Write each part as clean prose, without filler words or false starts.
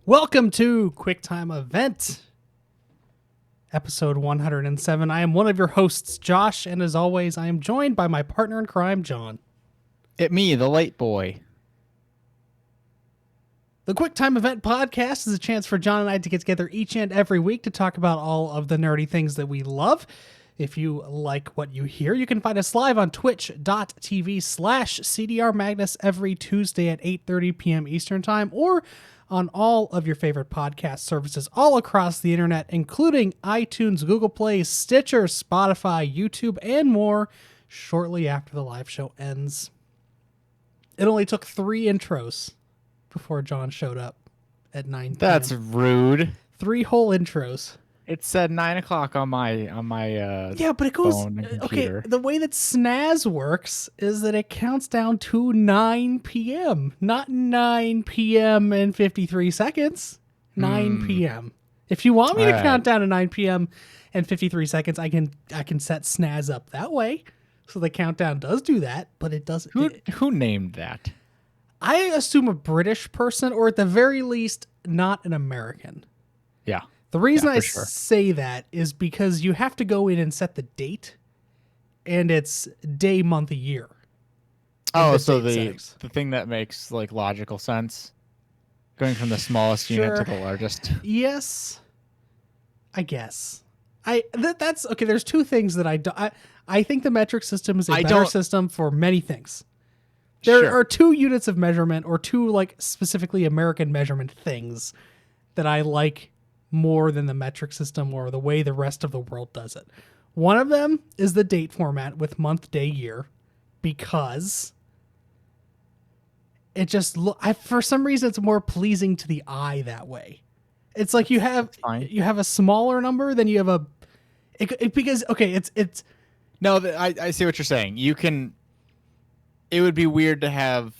Welcome to QuickTime Event, episode 107. I am one of your hosts, Josh, and as always, I am joined by my partner in crime, John. It me, the late boy. The QuickTime Event podcast is a chance for John and I to get together each and every week to talk about all of the nerdy things that we love. If you like what you hear, you can find us live on twitch.tv/CDR Magnus every Tuesday at 8:30 p.m. Eastern Time, or on all of your favorite podcast services all across the internet, including iTunes, Google Play, Stitcher, Spotify, YouTube, and more, shortly after the live show ends. It only took 3 intros before John showed up at 9 p.m. That's rude. 3 whole intros. It said 9 o'clock on my yeah, but it goes phone and okay. computer. The way that Snaz works is that it counts down to 9 p.m., not 9 p.m. and 53 seconds. 9 p.m. If you want me to count down to 9 p.m. and 53 seconds, I can set Snaz up that way, so the countdown does do that. But it doesn't. Who named that? I assume a British person, or at the very least, not an American. Yeah. The reason I say that is because you have to go in and set the date, and it's day, month, year. Oh, so the thing that makes like logical sense, going from the smallest unit to the largest. Yes, I guess. That's okay. There's 2 things that I think the metric system is a better system for many things. There are 2 units of measurement, or 2 like specifically American measurement things that I like more than the metric system or the way the rest of the world does it. One of them is the date format with month, day, year, because it just for some reason it's more pleasing to the eye that way. It's like you have a smaller number than you have because it's no, I see what you're saying. It would be weird to have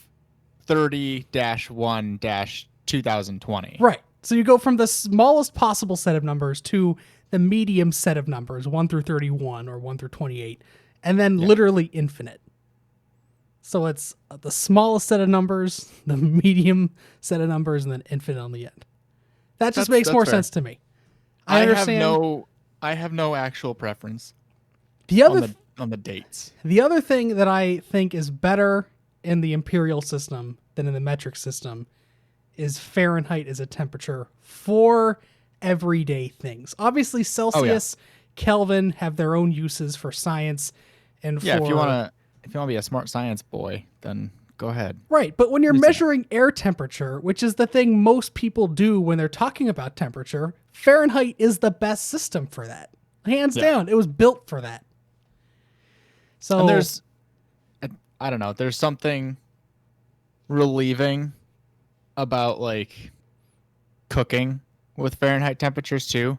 30-1-2020. Right. So you go from the smallest possible set of numbers to the medium set of numbers, 1 through 31 or 1 through 28, and then literally infinite. So it's the smallest set of numbers, the medium set of numbers, and then infinite on the end. That just makes more sense to me. I understand. I have no actual preference on the dates. The other thing that I think is better in the imperial system than in the metric system is Fahrenheit as a temperature for everyday things. Obviously, Celsius, Kelvin have their own uses for science, and if you want to be a smart science boy, then go ahead. Right, but when you're measuring air temperature, which is the thing most people do when they're talking about temperature, Fahrenheit is the best system for that. Hands down, it was built for that. So and I don't know, there's something relieving about like cooking with Fahrenheit temperatures too,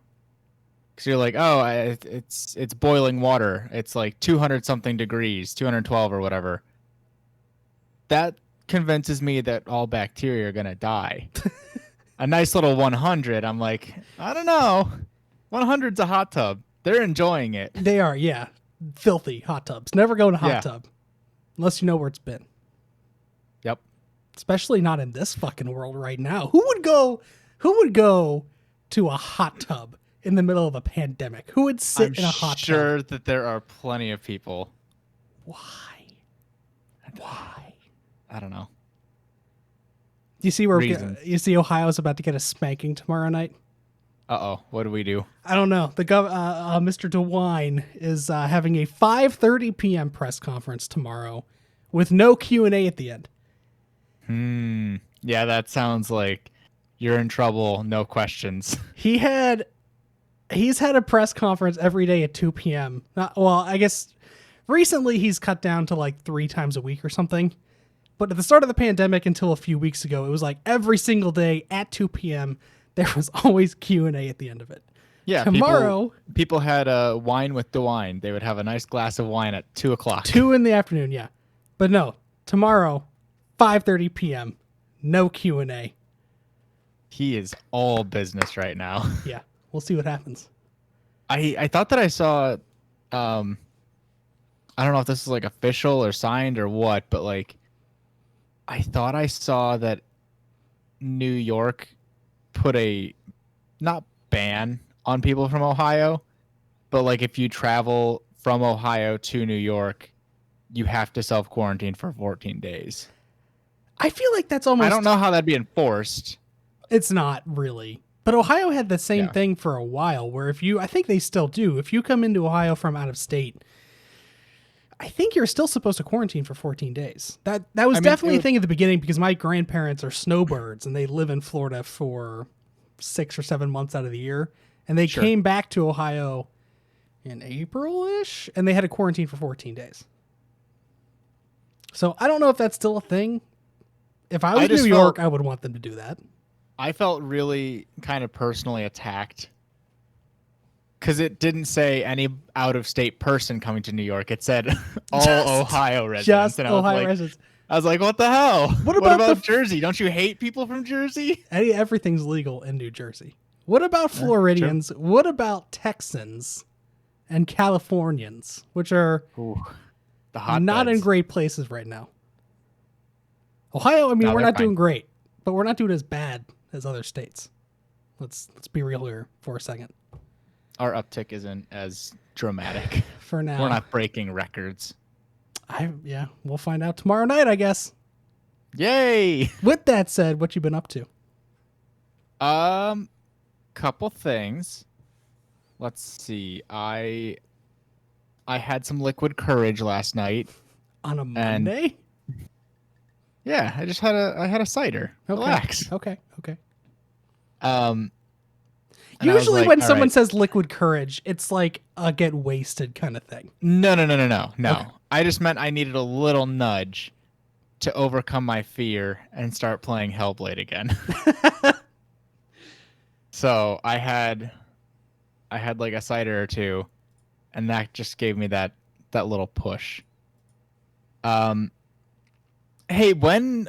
because you're like, oh, it's boiling water, it's like 200 something degrees, 212 or whatever. That convinces me that all bacteria are gonna die. A nice little 100, I'm like, I don't know, 100's a hot tub, they're enjoying it. They are, yeah. Filthy hot tubs. Never go in a hot tub unless you know where it's been. Yep. Especially not in this fucking world right now. Who would go to a hot tub in the middle of a pandemic? Who would sit in a hot tub? I'm sure that there are plenty of people. Why? I don't know. You see Ohio's about to get a spanking tomorrow night? Uh-oh, what do we do? I don't know. The Mr. DeWine is having a 5:30 p.m. press conference tomorrow with no Q&A at the end. Yeah, that sounds like you're in trouble, no questions. He's had a press conference every day at 2 p.m. I guess recently he's cut down to like 3 times a week or something. But at the start of the pandemic until a few weeks ago, it was like every single day at 2 p.m. there was always Q&A at the end of it. Yeah, tomorrow people had wine with DeWine. They would have a nice glass of wine at 2 o'clock. 2 in the afternoon, yeah. But no, tomorrow, 5:30 p.m., no Q&A. He is all business right now. Yeah, we'll see what happens. I thought that I saw, I don't know if this is like official or signed or what, but like, I thought I saw that New York put a not ban on people from Ohio, but like if you travel from Ohio to New York, you have to self-quarantine for 14 days. I feel like that's almost... I don't know how that'd be enforced. It's not really. But Ohio had the same thing for a while where if you... I think they still do. If you come into Ohio from out of state, I think you're still supposed to quarantine for 14 days. That was definitely a thing at the beginning because my grandparents are snowbirds and they live in Florida for 6 or 7 months out of the year. And they came back to Ohio in April-ish and they had to quarantine for 14 days. So I don't know if that's still a thing. If I was in New York, I would want them to do that. I felt really kind of personally attacked because it didn't say any out-of-state person coming to New York. It said all Ohio residents. Just Ohio residents. I was like, what the hell? What about Jersey? Don't you hate people from Jersey? Everything's legal in New Jersey. What about Floridians? What about Texans and Californians, which are the not in great places right now? Ohio, I mean, we're not doing great, but we're not doing as bad as other states. Let's be real here for a second. Our uptick isn't as dramatic. For now. We're not breaking records. We'll find out tomorrow night, I guess. Yay! With that said, what you been up to? Couple things. Let's see. I had some liquid courage last night. On a Monday? Yeah, I had a cider. Okay. Relax. Okay. Usually when someone says liquid courage, it's like a get wasted kind of thing. No. Okay. I just meant I needed a little nudge to overcome my fear and start playing Hellblade again. So I had like a cider or two, and that just gave me that little push. Hey, when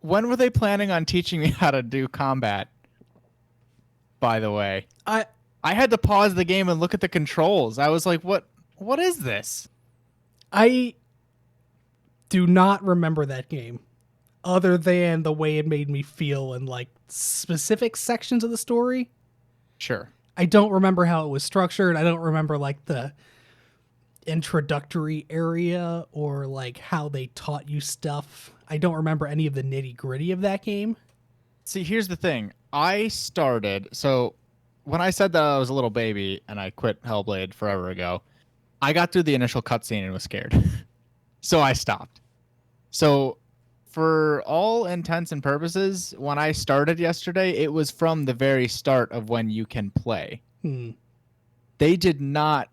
were they planning on teaching me how to do combat? By the way, I had to pause the game and look at the controls. I was like, what is this? I do not remember that game other than the way it made me feel in like specific sections of the story. Sure. I don't remember how it was structured. I don't remember like the introductory area or like how they taught you stuff. I don't remember any of the nitty-gritty of that game. See, here's the thing. So when I said that I was a little baby and I quit Hellblade forever ago, I got through the initial cutscene and was scared. So I stopped. So for all intents and purposes, when I started yesterday, it was from the very start of when you can play. They did not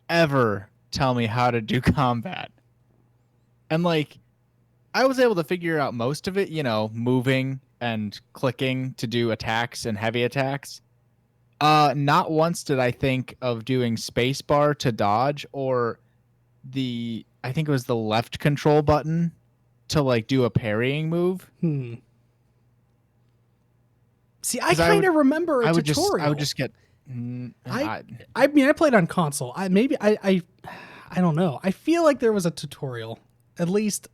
ever tell me how to do combat. And like, I was able to figure out most of it, moving and clicking to do attacks and heavy attacks. Not once did I think of doing spacebar to dodge or I think it was the left control button to like do a parrying move. See, I kind of remember a tutorial. I would just get. I mean, I played on console. I don't know. I feel like there was a tutorial, at least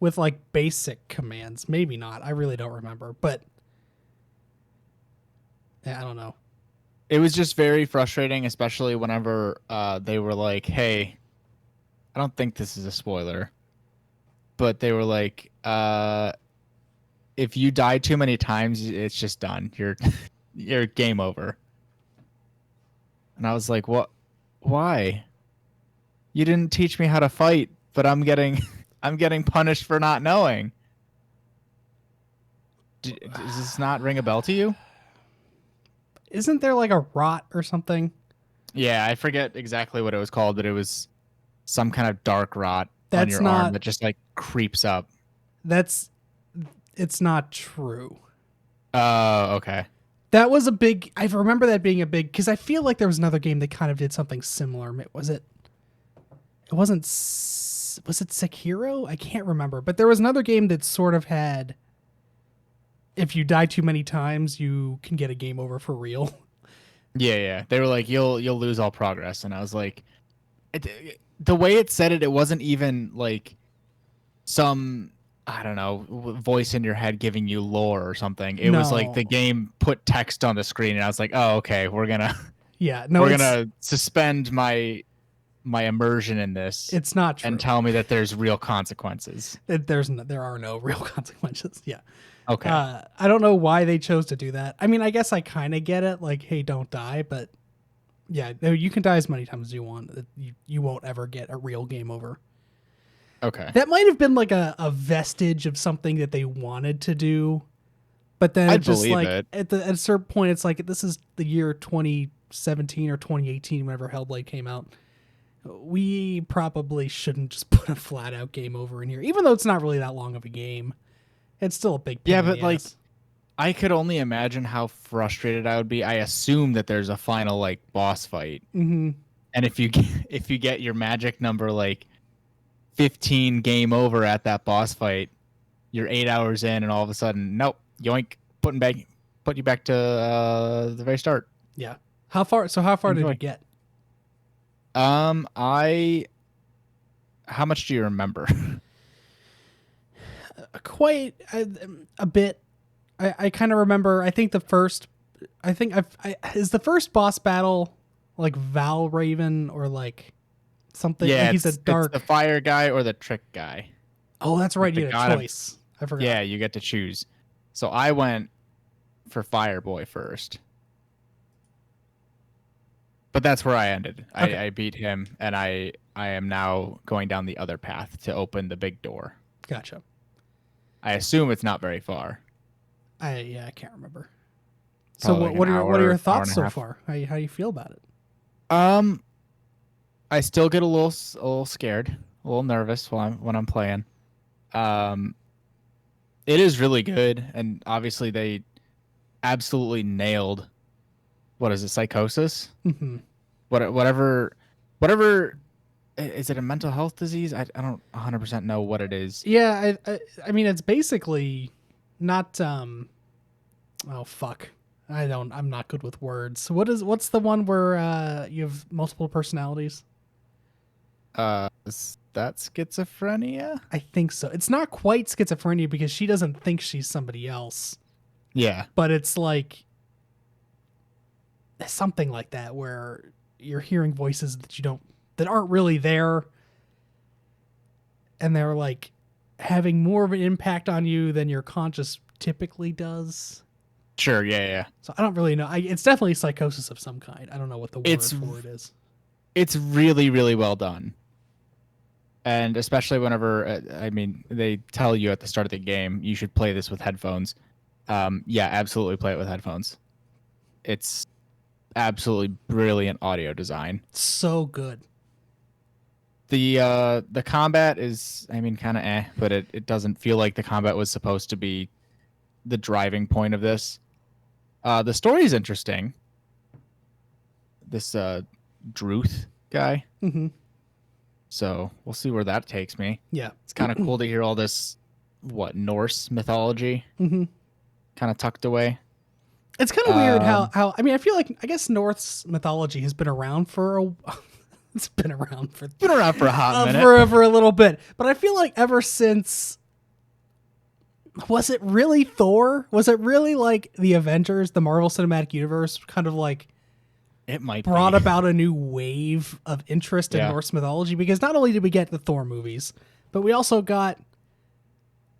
with like basic commands. Maybe not. I really don't remember. But I don't know. It was just very frustrating, especially whenever they were like, "Hey, I don't think this is a spoiler, but they were like, if you die too many times, it's just done. You're game over." And I was like, "What? Why? You didn't teach me how to fight, but I'm getting punished for not knowing." Does this not ring a bell to you? Isn't there like a rot or something? Yeah, I forget exactly what it was called, but it was some kind of dark rot on your arm that just like creeps up. It's not true. Okay. That was I remember that being a big, because I feel like there was another game that kind of did something similar. It wasn't, was it Sekiro? I can't remember, but there was another game that sort of had, if you die too many times, you can get a game over for real. Yeah. They were like, you'll lose all progress. And I was like, the way it said it wasn't even like some I don't know, voice in your head giving you lore or something. It was like No. the game put text on the screen, and I was like, "Oh, okay, we're gonna Yeah, no, we're gonna suspend my immersion in this it's not true. and tell me that there's real consequences." There are no real consequences. Yeah. Okay. I don't know why they chose to do that. I mean, I guess I kind of get it. Like, hey, don't die, but yeah, no, you can die as many times as you want. You won't ever get a real game over. Okay. That might have been like a vestige of something that they wanted to do, but then I'd just believe like it. at a certain point, it's like this is the year 2017 or 2018, whenever Hellblade came out. We probably shouldn't just put a flat out game over in here, even though it's not really that long of a game. It's still a big pain Yeah, in but the like ass. I could only imagine how frustrated I would be. I assume that there's a final like boss fight. Mm-hmm. And if you get your magic number like 15 game over at that boss fight, you're 8 hours in and all of a sudden, nope, yoink, put you back to the very start. Yeah. How far? So how far did Enjoy. you get? I how much do you remember? Quite a bit. I kind of remember. I think the first. I think is the first boss battle like Val Raven or like something. Yeah, He's a it's dark. the fire guy or the trick guy. Oh, that's Like right. the You had a god of choice. I forgot. yeah, you get to choose. So I went for Fireboy first. But that's where I ended. Okay. I beat him, and I am now going down the other path to open the big door. Gotcha. I assume it's not very far. I can't remember. So Probably like what an are your hour thoughts and a so half. far? How you feel about it? I still get a little scared, a little nervous when I'm playing. Um, it is really good, and obviously they absolutely nailed. What is it? Psychosis? Mm-hmm. Whatever. Is it a mental health disease? I don't 100% know what it is. Yeah, I mean it's basically not oh fuck. I'm not good with words. What's the one where you have multiple personalities? Is that schizophrenia? I think so. It's not quite schizophrenia because she doesn't think she's somebody else, Yeah. but it's like something like that where you're hearing voices that aren't really there, and they're like having more of an impact on you than your conscious typically does. Sure. Yeah. So I don't really know. It's definitely psychosis of some kind. I don't know what the word for it is. It's really, really well done. And especially whenever, I mean, they tell you at the start of the game, you should play this with headphones. Yeah, absolutely play it with headphones. It's absolutely brilliant audio design. So good. The combat is, I mean, kind of but it doesn't feel like the combat was supposed to be the driving point of this. The story is interesting. This Druth guy. Mm-hmm. So we'll see where that takes me. Yeah. It's kind of cool to hear all this, Norse mythology kind of tucked away. It's kind of weird how I mean, I feel like I guess Norse mythology has been around for it's been around for a hot minute. For a little bit. But I feel like ever since, was it really Thor? Was it really like the Avengers, the Marvel Cinematic Universe kind of like It might brought be. about a new wave of interest in Norse mythology? Because not only did we get the Thor movies, but we also got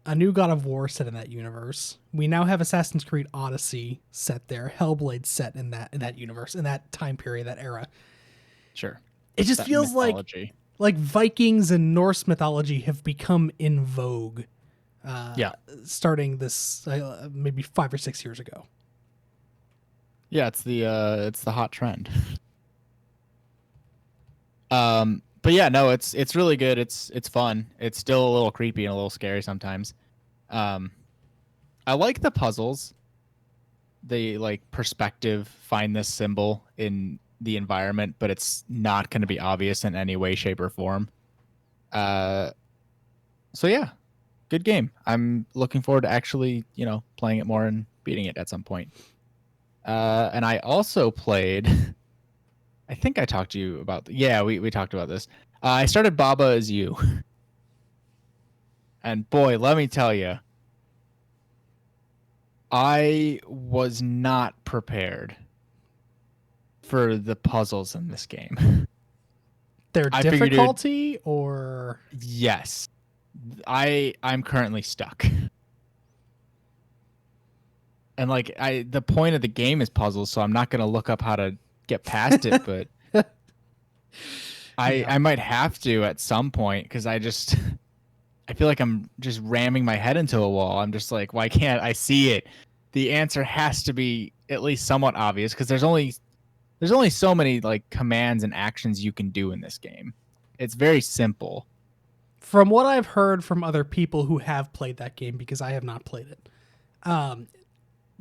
a new God of War set in that universe. We now have Assassin's Creed Odyssey set there, Hellblade set in that universe, in that time period, that era. Sure. It just That feels mythology. like Vikings and Norse mythology have become in vogue. Starting this maybe 5 or 6 years ago. Yeah, it's the hot trend. But yeah, no, it's really good. It's fun. It's still a little creepy and a little scary sometimes. I like the puzzles. They like perspective, find this symbol in the environment, but it's not going to be obvious in any way, shape, or form. So yeah, good game. I'm looking forward to actually, playing it more and beating it at some point. And I also played. I think I talked to you about. Yeah, we talked about this. I started Baba Is You. And boy, let me tell you, I was not prepared for the puzzles in this game. Their difficulty or yes. I'm currently stuck. And like the point of the game is puzzles, so I'm not going to look up how to get past it, but I might have to at some point cuz I feel like I'm just ramming my head into a wall. I'm just like, why can't I see it? The answer has to be at least somewhat obvious because there's only so many like commands and actions you can do in this game. It's very simple. From what I've heard from other people who have played that game, because I have not played it,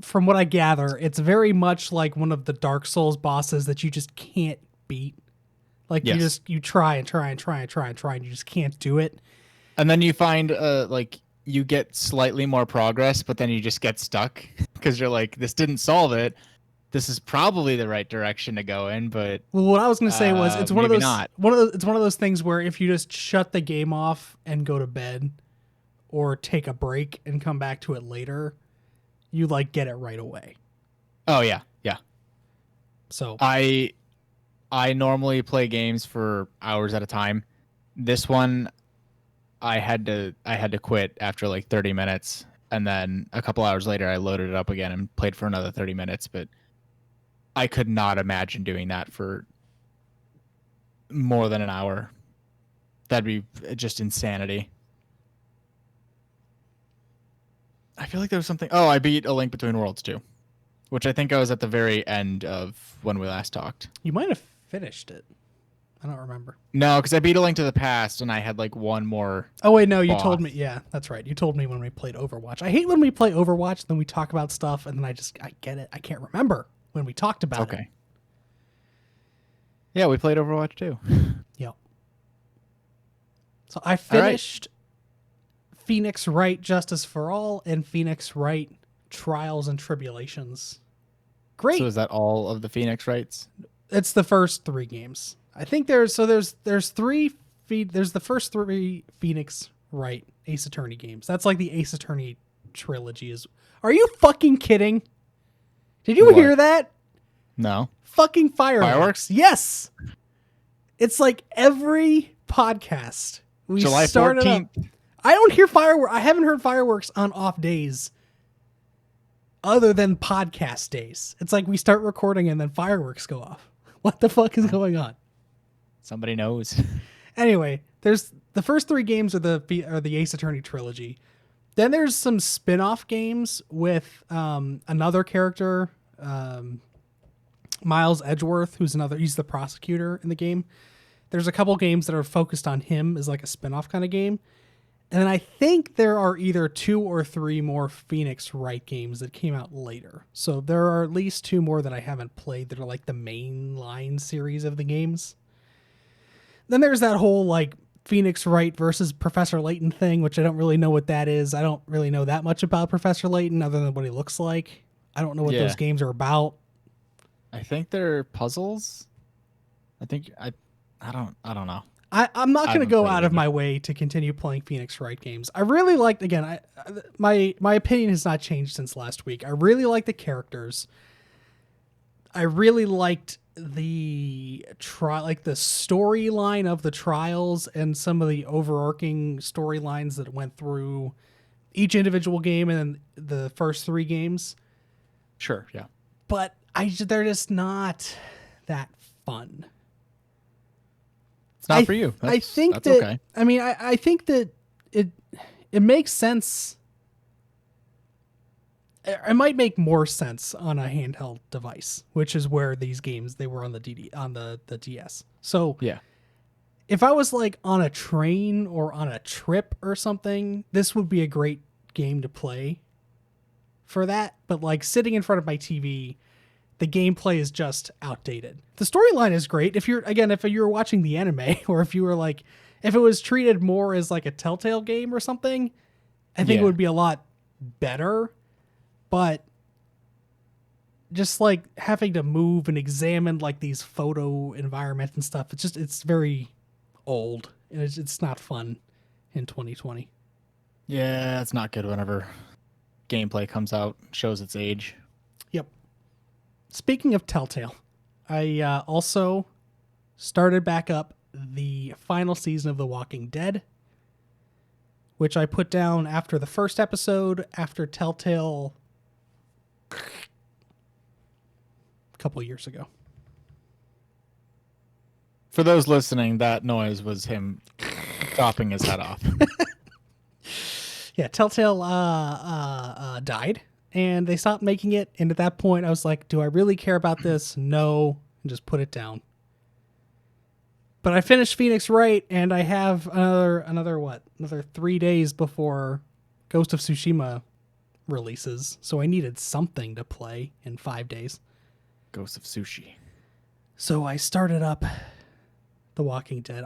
from what I gather, it's very much like one of the Dark Souls bosses that you just can't beat. Like you try and try and try and try and try and you just can't do it. And then you find like you get slightly more progress, but then you just get stuck because you're like, this didn't solve it. This is probably the right direction to go in, but well, what I was going to say was it's one of those not. It's one of those things where if you just shut the game off and go to bed or take a break and come back to it later, you like get it right away. Oh yeah. Yeah. So I normally play games for hours at a time. This one I had to quit after like 30 minutes, and then a couple hours later I loaded it up again and played for another 30 minutes, but I could not imagine doing that for more than an hour. That'd be just insanity. I feel like there was something. Oh, I beat A Link Between Worlds too, which I think I was at the very end of when we last talked. You might have finished it. I don't remember. No, because I beat A Link to the Past and I had like one more. Oh wait, no, you boss. told me. Yeah, that's right. You told me when we played Overwatch. I hate when we play Overwatch and then we talk about stuff and then I get it. I can't remember when we talked about it. Okay. Yeah, we played Overwatch too. Yep. So I finished Phoenix Wright Justice for All and Phoenix Wright Trials and Tribulations. Great. So is that all of the Phoenix Wrights? It's the first 3 games. I think there's the first 3 Phoenix Wright Ace Attorney games. That's like the Ace Attorney trilogy is. Are you fucking kidding? Did you hear that? No. Fucking fireworks. Yes. It's like every podcast we July 14th. I don't hear fireworks. I haven't heard fireworks on off days other than podcast days. It's like we start recording and then fireworks go off. What the fuck is going on? Somebody knows. Anyway, there's the first 3 games are the Ace Attorney trilogy. Then there's some spin-off games with another character, Miles Edgeworth, he's the prosecutor in the game. There's a couple games that are focused on him as like a spin-off kind of game. And then I think there are either 2 or 3 more Phoenix Wright games that came out later. So there are at least 2 more that I haven't played that are like the mainline series of the games. Then there's that whole like Phoenix Wright versus Professor Layton thing, which I don't really know what that is. I don't really know that much about Professor Layton other than what he looks like. I don't know what those games are about. I think they're puzzles. I don't know. I'm not going to go out of my way to continue playing Phoenix Wright games. I really liked, again, my opinion has not changed since last week. I really like the characters. I really liked the storyline of the trials and some of the overarching storylines that went through each individual game and the first 3 games. Sure, yeah. But they're just not that fun. It's not for you. I think that's that, okay. I mean, I think that it makes sense. It might make more sense on a handheld device, which is where these games, they were on the DS. So yeah, if I was like on a train or on a trip or something, this would be a great game to play for that. But like sitting in front of my TV, the gameplay is just outdated. The storyline is great. If you were watching the anime, or if it was treated more as like a Telltale game or something, I think it would be a lot better. But just like having to move and examine like these photo environments and stuff, it's very old and it's not fun in 2020. Yeah, it's not good whenever gameplay comes out, shows its age. Yep. Speaking of Telltale, I also started back up the final season of The Walking Dead, which I put down after the first episode, after Telltale a couple years ago. For those listening, that noise was him chopping his head off. Yeah, Telltale died, and they stopped making it. And at that point, I was like, do I really care about this? No, and just put it down. But I finished Phoenix Wright, and I have another 3 days before Ghost of Tsushima releases. So I needed something to play in 5 days. Ghost of Sushi. So I started up The Walking Dead.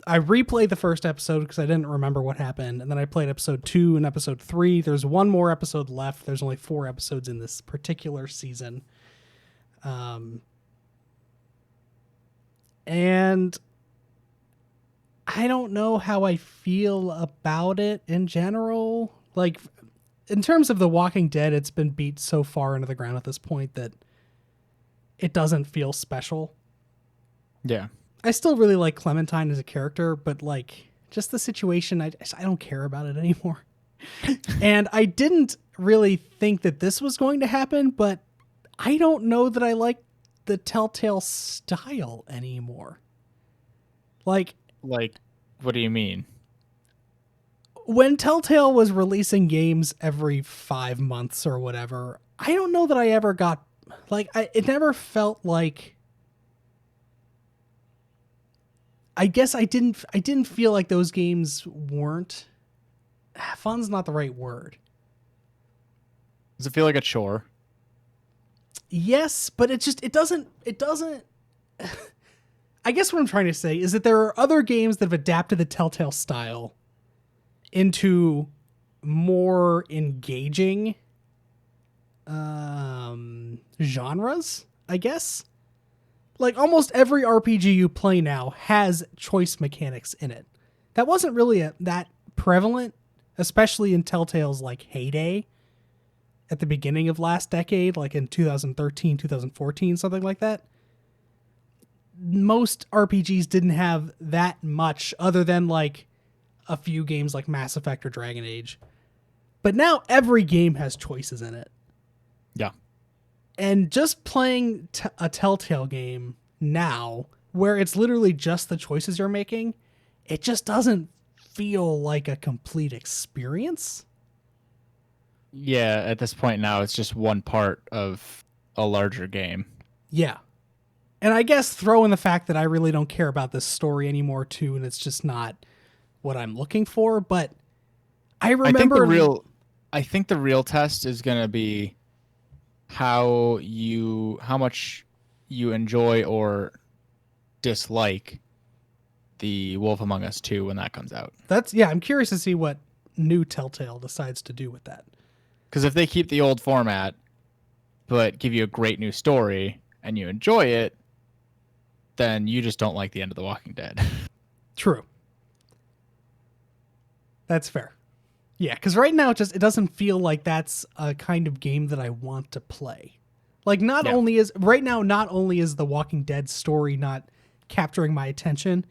I replayed the first episode because I didn't remember what happened. And then I played episode 2 and episode 3. There's one more episode left. There's only 4 episodes in this particular season. And I don't know how I feel about it in general. Like, in terms of The Walking Dead, it's been beat so far into the ground at this point that it doesn't feel special. Yeah. I still really like Clementine as a character, but like just the situation, I don't care about it anymore. And I didn't really think that this was going to happen, but I don't know that I like the Telltale style anymore. Like, what do you mean? When Telltale was releasing games every 5 months or whatever, I don't know that I ever got, like, it never felt like, I guess I didn't feel like those games weren't, fun's not the right word. Does it feel like a chore? Yes, but it doesn't, I guess what I'm trying to say is that there are other games that have adapted the Telltale style into more engaging genres, I guess. Like almost every RPG you play now has choice mechanics in it. That wasn't really that prevalent, especially in Telltale's like heyday at the beginning of last decade, like in 2013, 2014, something like that. Most RPGs didn't have that much other than like a few games like Mass Effect or Dragon Age. But now every game has choices in it. Yeah. And just playing a Telltale game now, where it's literally just the choices you're making, it just doesn't feel like a complete experience. Yeah, at this point now, it's just one part of a larger game. Yeah. And I guess throw in the fact that I really don't care about this story anymore, too, and it's just not what I'm looking for. But I remember... I think the real test is going to be how much you enjoy or dislike the Wolf Among Us 2 when that comes out. I'm curious to see what new Telltale decides to do with that. Because if they keep the old format, but give you a great new story and you enjoy it, then you just don't like the end of The Walking Dead. True. That's fair. Yeah, because right now it doesn't feel like that's a kind of game that I want to play. Like not only is The Walking Dead story not capturing my attention,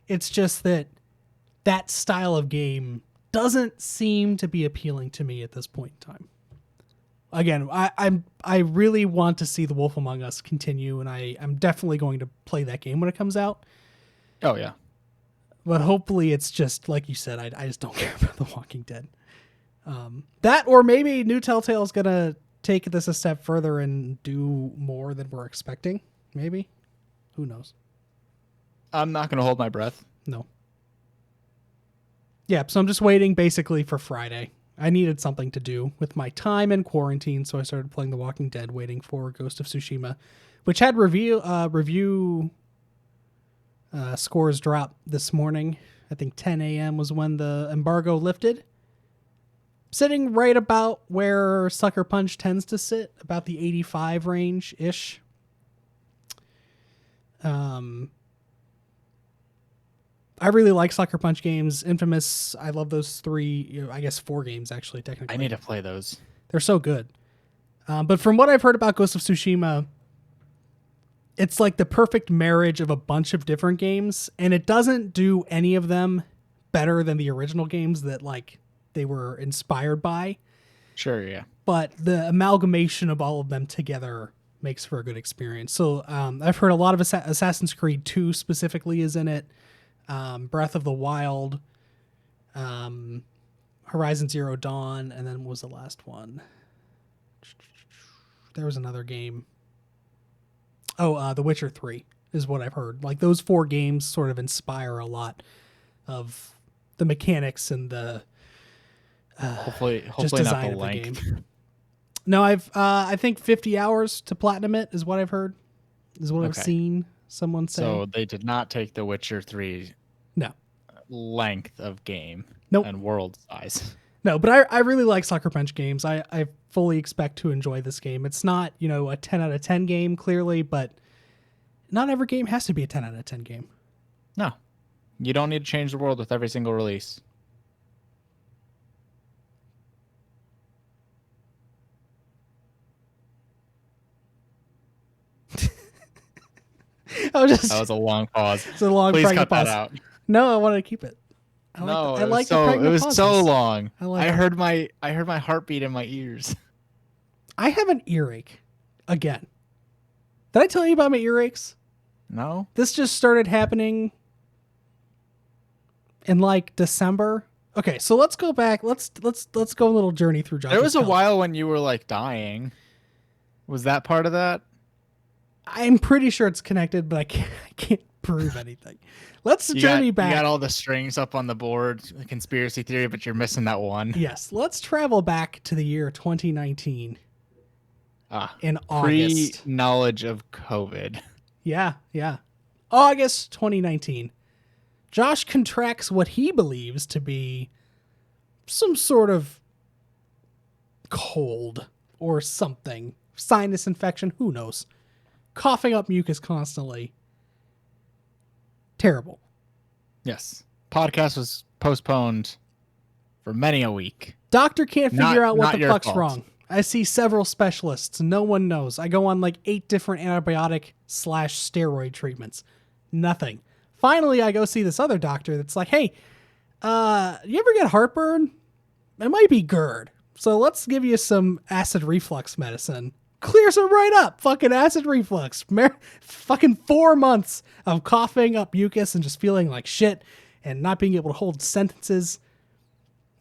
it's just that style of game doesn't seem to be appealing to me at this point in time. Again, I really want to see The Wolf Among Us continue, and I'm definitely going to play that game when it comes out. Oh yeah. But hopefully it's just like you said, I just don't care about The Walking Dead. That, or maybe new Telltale's gonna take this a step further and do more than we're expecting. Maybe. Who knows? I'm not gonna hold my breath. No. Yeah, so I'm just waiting basically for Friday. I needed something to do with my time in quarantine, so I started playing The Walking Dead, waiting for Ghost of Tsushima, which had review scores drop this morning. I think 10 a.m. was when the embargo lifted. Sitting right about where Sucker Punch tends to sit, about the 85 range-ish. I really like Sucker Punch games. Infamous, I love those 3, I guess 4 games actually, technically. I need to play those. They're so good. But from what I've heard about Ghost of Tsushima, it's like the perfect marriage of a bunch of different games, and it doesn't do any of them better than the original games that like they were inspired by. Sure, yeah. But the amalgamation of all of them together makes for a good experience. So I've heard a lot of Assassin's Creed 2 specifically is in it. Breath of the Wild, Horizon Zero Dawn, and then what was the last one? There was another game. Oh, The Witcher 3 is what I've heard. Like those 4 games sort of inspire a lot of the mechanics and the hopefully just not design the of the length. game. No, I think 50 hours to platinum it is what I've heard. Is what I've seen someone say. So they did not take The Witcher 3 length of game and world size. No, but I really like Sucker Punch games. I fully expect to enjoy this game. It's not, a 10 out of 10 game, clearly, but not every game has to be a 10 out of 10 game. No. You don't need to change the world with every single release. That was a long pause. It's a long Please cut pause. that out. No, I wanted to keep it. It was so long. I heard my heartbeat in my ears. I have an earache again. Did I tell you about my earaches? No. This just started happening in like December. Okay, so let's go back. Let's go a little journey through Josh's There was a health. while when you were like dying. Was that part of that? I'm pretty sure it's connected, but I can't prove anything. Let's journey back. You got all the strings up on the board, the conspiracy theory, but you're missing that one. Yes, let's travel back to the year 2019. In August. Pre-knowledge of COVID. Yeah. August 2019. Josh contracts what he believes to be some sort of cold or something. Sinus infection, who knows? Coughing up mucus constantly. Terrible. Yes. Podcast was postponed for many a week. Doctor can't figure out what the fuck's fault. wrong. I see several specialists. No one knows. I go on like 8 different antibiotic/steroid treatments. Nothing. Finally, I go see this other doctor that's like, hey, you ever get heartburn? It might be GERD. So let's give you some acid reflux medicine. Clears it right up. Fucking acid reflux. Fucking 4 months of coughing up mucus and just feeling like shit and not being able to hold sentences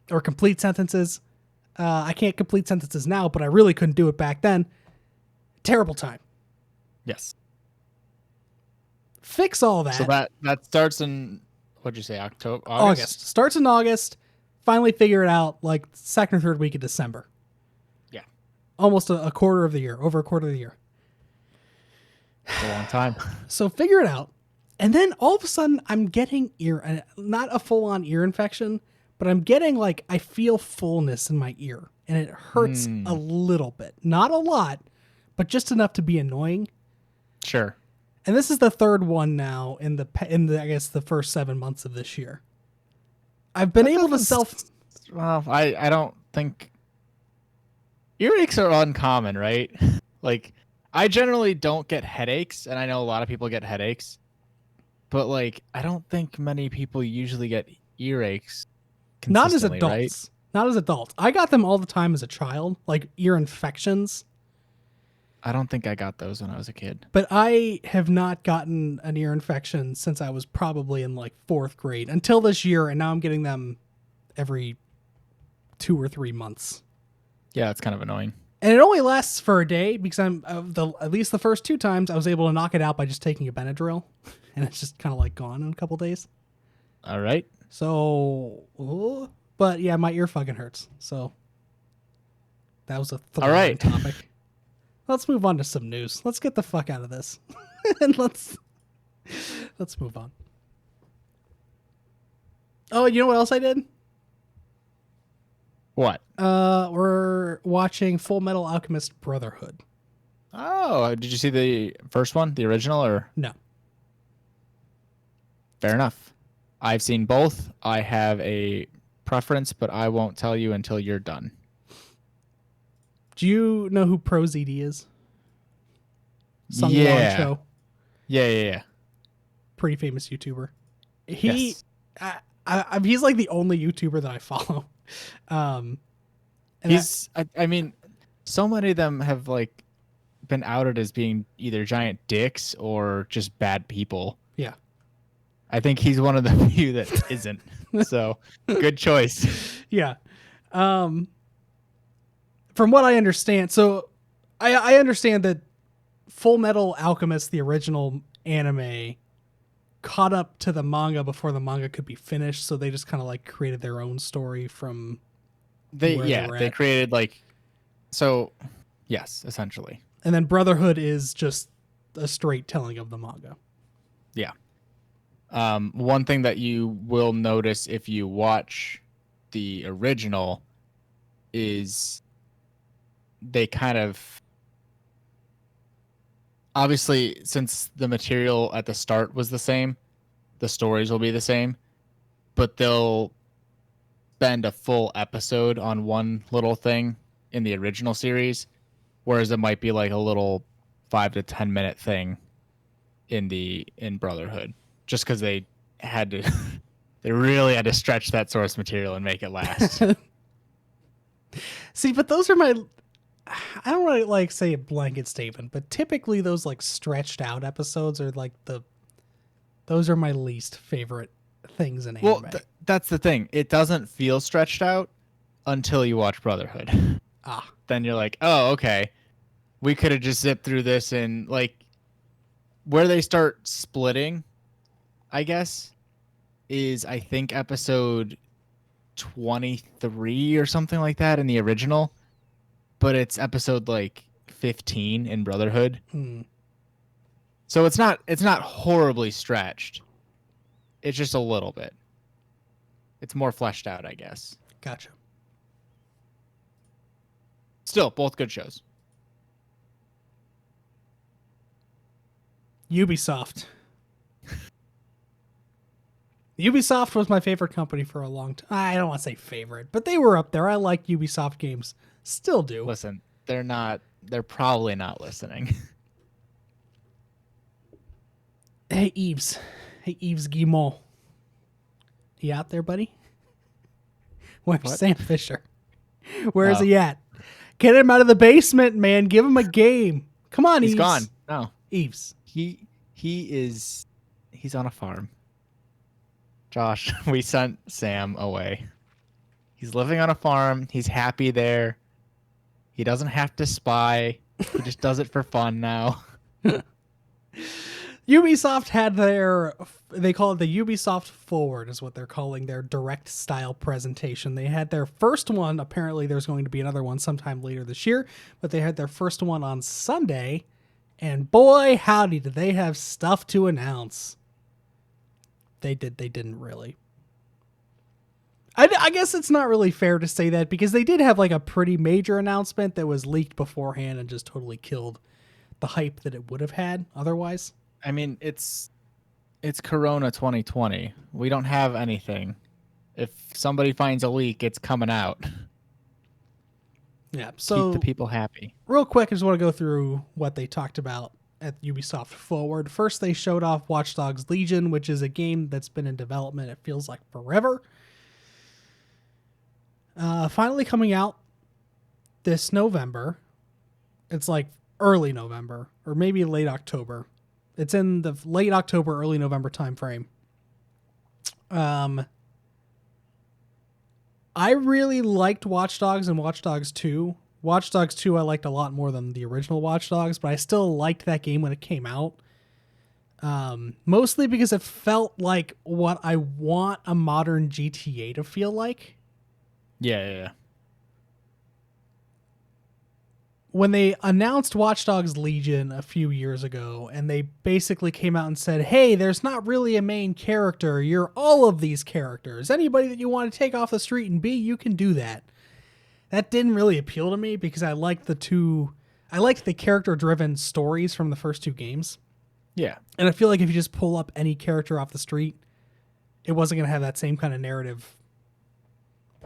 or complete sentences. I can't complete sentences now, but I really couldn't do it back then. Terrible time. Yes. Fix all that. So that starts in, what'd you say, August. Starts in August. Finally figure it out like second or third week of December. Yeah. Almost a quarter of the year. Over a quarter of the year. It's a long time. So figure it out. And then all of a sudden I'm getting not a full-on ear infection, but I'm getting like, I feel fullness in my ear and it hurts a little bit. Not a lot, but just enough to be annoying. Sure. And this is the third one now in the I guess the first 7 months of this year. I've been able to Well, I don't think earaches are uncommon, right? Like I generally don't get headaches, and I know a lot of people get headaches, but like I don't think many people usually get earaches. Not as adults. Right? Not as adults. I got them all the time as a child, like ear infections. I don't think I got those when I was a kid. But I have not gotten an ear infection since I was probably in like 4th grade until this year, and now I'm getting them every 2 or 3 months. Yeah, it's kind of annoying. And it only lasts for a day because at least the first 2 times I was able to knock it out by just taking a Benadryl, and it's just kind of like gone in a couple days. All right. So, but yeah, my ear fucking hurts. So that was a right topic. Let's move on to some news. Let's get the fuck out of this. And let's move on. Oh, you know what else I did? What? We're watching Full Metal Alchemist Brotherhood. Oh, did you see the first one, the original, or? No. Fair enough. I've seen both. I have a preference, but I won't tell you until you're done. Do you know who ProZD is? Yeah. Show. Yeah. Pretty famous YouTuber. Yes. He's like the only YouTuber that I follow. I mean, so many of them have like been outed as being either giant dicks or just bad people. Yeah. I think he's one of the few that isn't. So, good choice. Yeah. From what I understand, so I understand that Full Metal Alchemist, the original anime, caught up to the manga before the manga could be finished, so they just kind of like created their own story from they created like, so yes, essentially. And then Brotherhood is just a straight telling of the manga. Yeah. One thing that you will notice if you watch the original is they kind of, obviously, since the material at the start was the same, the stories will be the same, but they'll spend a full episode on one little thing in the original series, whereas it might be like a little 5 to 10 minute thing in Brotherhood, just because they had to they really had to stretch that source material and make it last. See, but those are I don't want to like say a blanket statement, but typically those like stretched out episodes are like those are my least favorite things in anime. Well, that's the thing. It doesn't feel stretched out until you watch Brotherhood. Then you're like, oh, okay. We could have just zipped through this, and like where they start splitting, I guess, is I think episode 23 or something like that in the original, but it's episode like 15 in Brotherhood. So it's not horribly stretched. It's just a little bit. It's more fleshed out, I guess. Gotcha. Still, both good shows. Ubisoft. Ubisoft was my favorite company for a long time. I don't want to say favorite, but they were up there. I like Ubisoft games. Still do. Listen, they're probably not listening. Hey, Eves. Hey, Eves Guimont. You out there, buddy? Where's What? Sam Fisher? Where is he at? Get him out of the basement, man. Give him a game. Come on, He's Eves. gone. No. Eves. He's on a farm. Josh, we sent Sam away. He's living on a farm. He's happy there. He doesn't have to spy. He just does it for fun now. Ubisoft had they call it the Ubisoft Forward is what they're calling their direct style presentation. They had their first one. Apparently there's going to be another one sometime later this year, but they had their first one on Sunday, and boy, howdy, did they have stuff to announce. They didn't really. I guess it's not really fair to say that, because they did have like a pretty major announcement that was leaked beforehand and just totally killed the hype that it would have had otherwise. I mean, it's Corona 2020. We don't have anything. If somebody finds a leak, it's coming out. Yeah, so keep the people happy. Real quick, I just want to go through what they talked about at Ubisoft Forward. First, they showed off Watch Dogs Legion, which is a game that's been in development, it feels like forever. Finally coming out this November. It's like early November, or maybe late October. It's in the late October, early November timeframe. I really liked Watch Dogs and Watch Dogs 2. Watch Dogs 2 I liked a lot more than the original Watch Dogs, but I still liked that game when it came out. Mostly because it felt like what I want a modern GTA to feel like. Yeah. When they announced Watch Dogs Legion a few years ago, and they basically came out and said, hey, there's not really a main character. You're all of these characters. Anybody that you want to take off the street and be, you can do that. That didn't really appeal to me because I liked the character-driven stories from the first two games. Yeah. And I feel like if you just pull up any character off the street, it wasn't going to have that same kind of narrative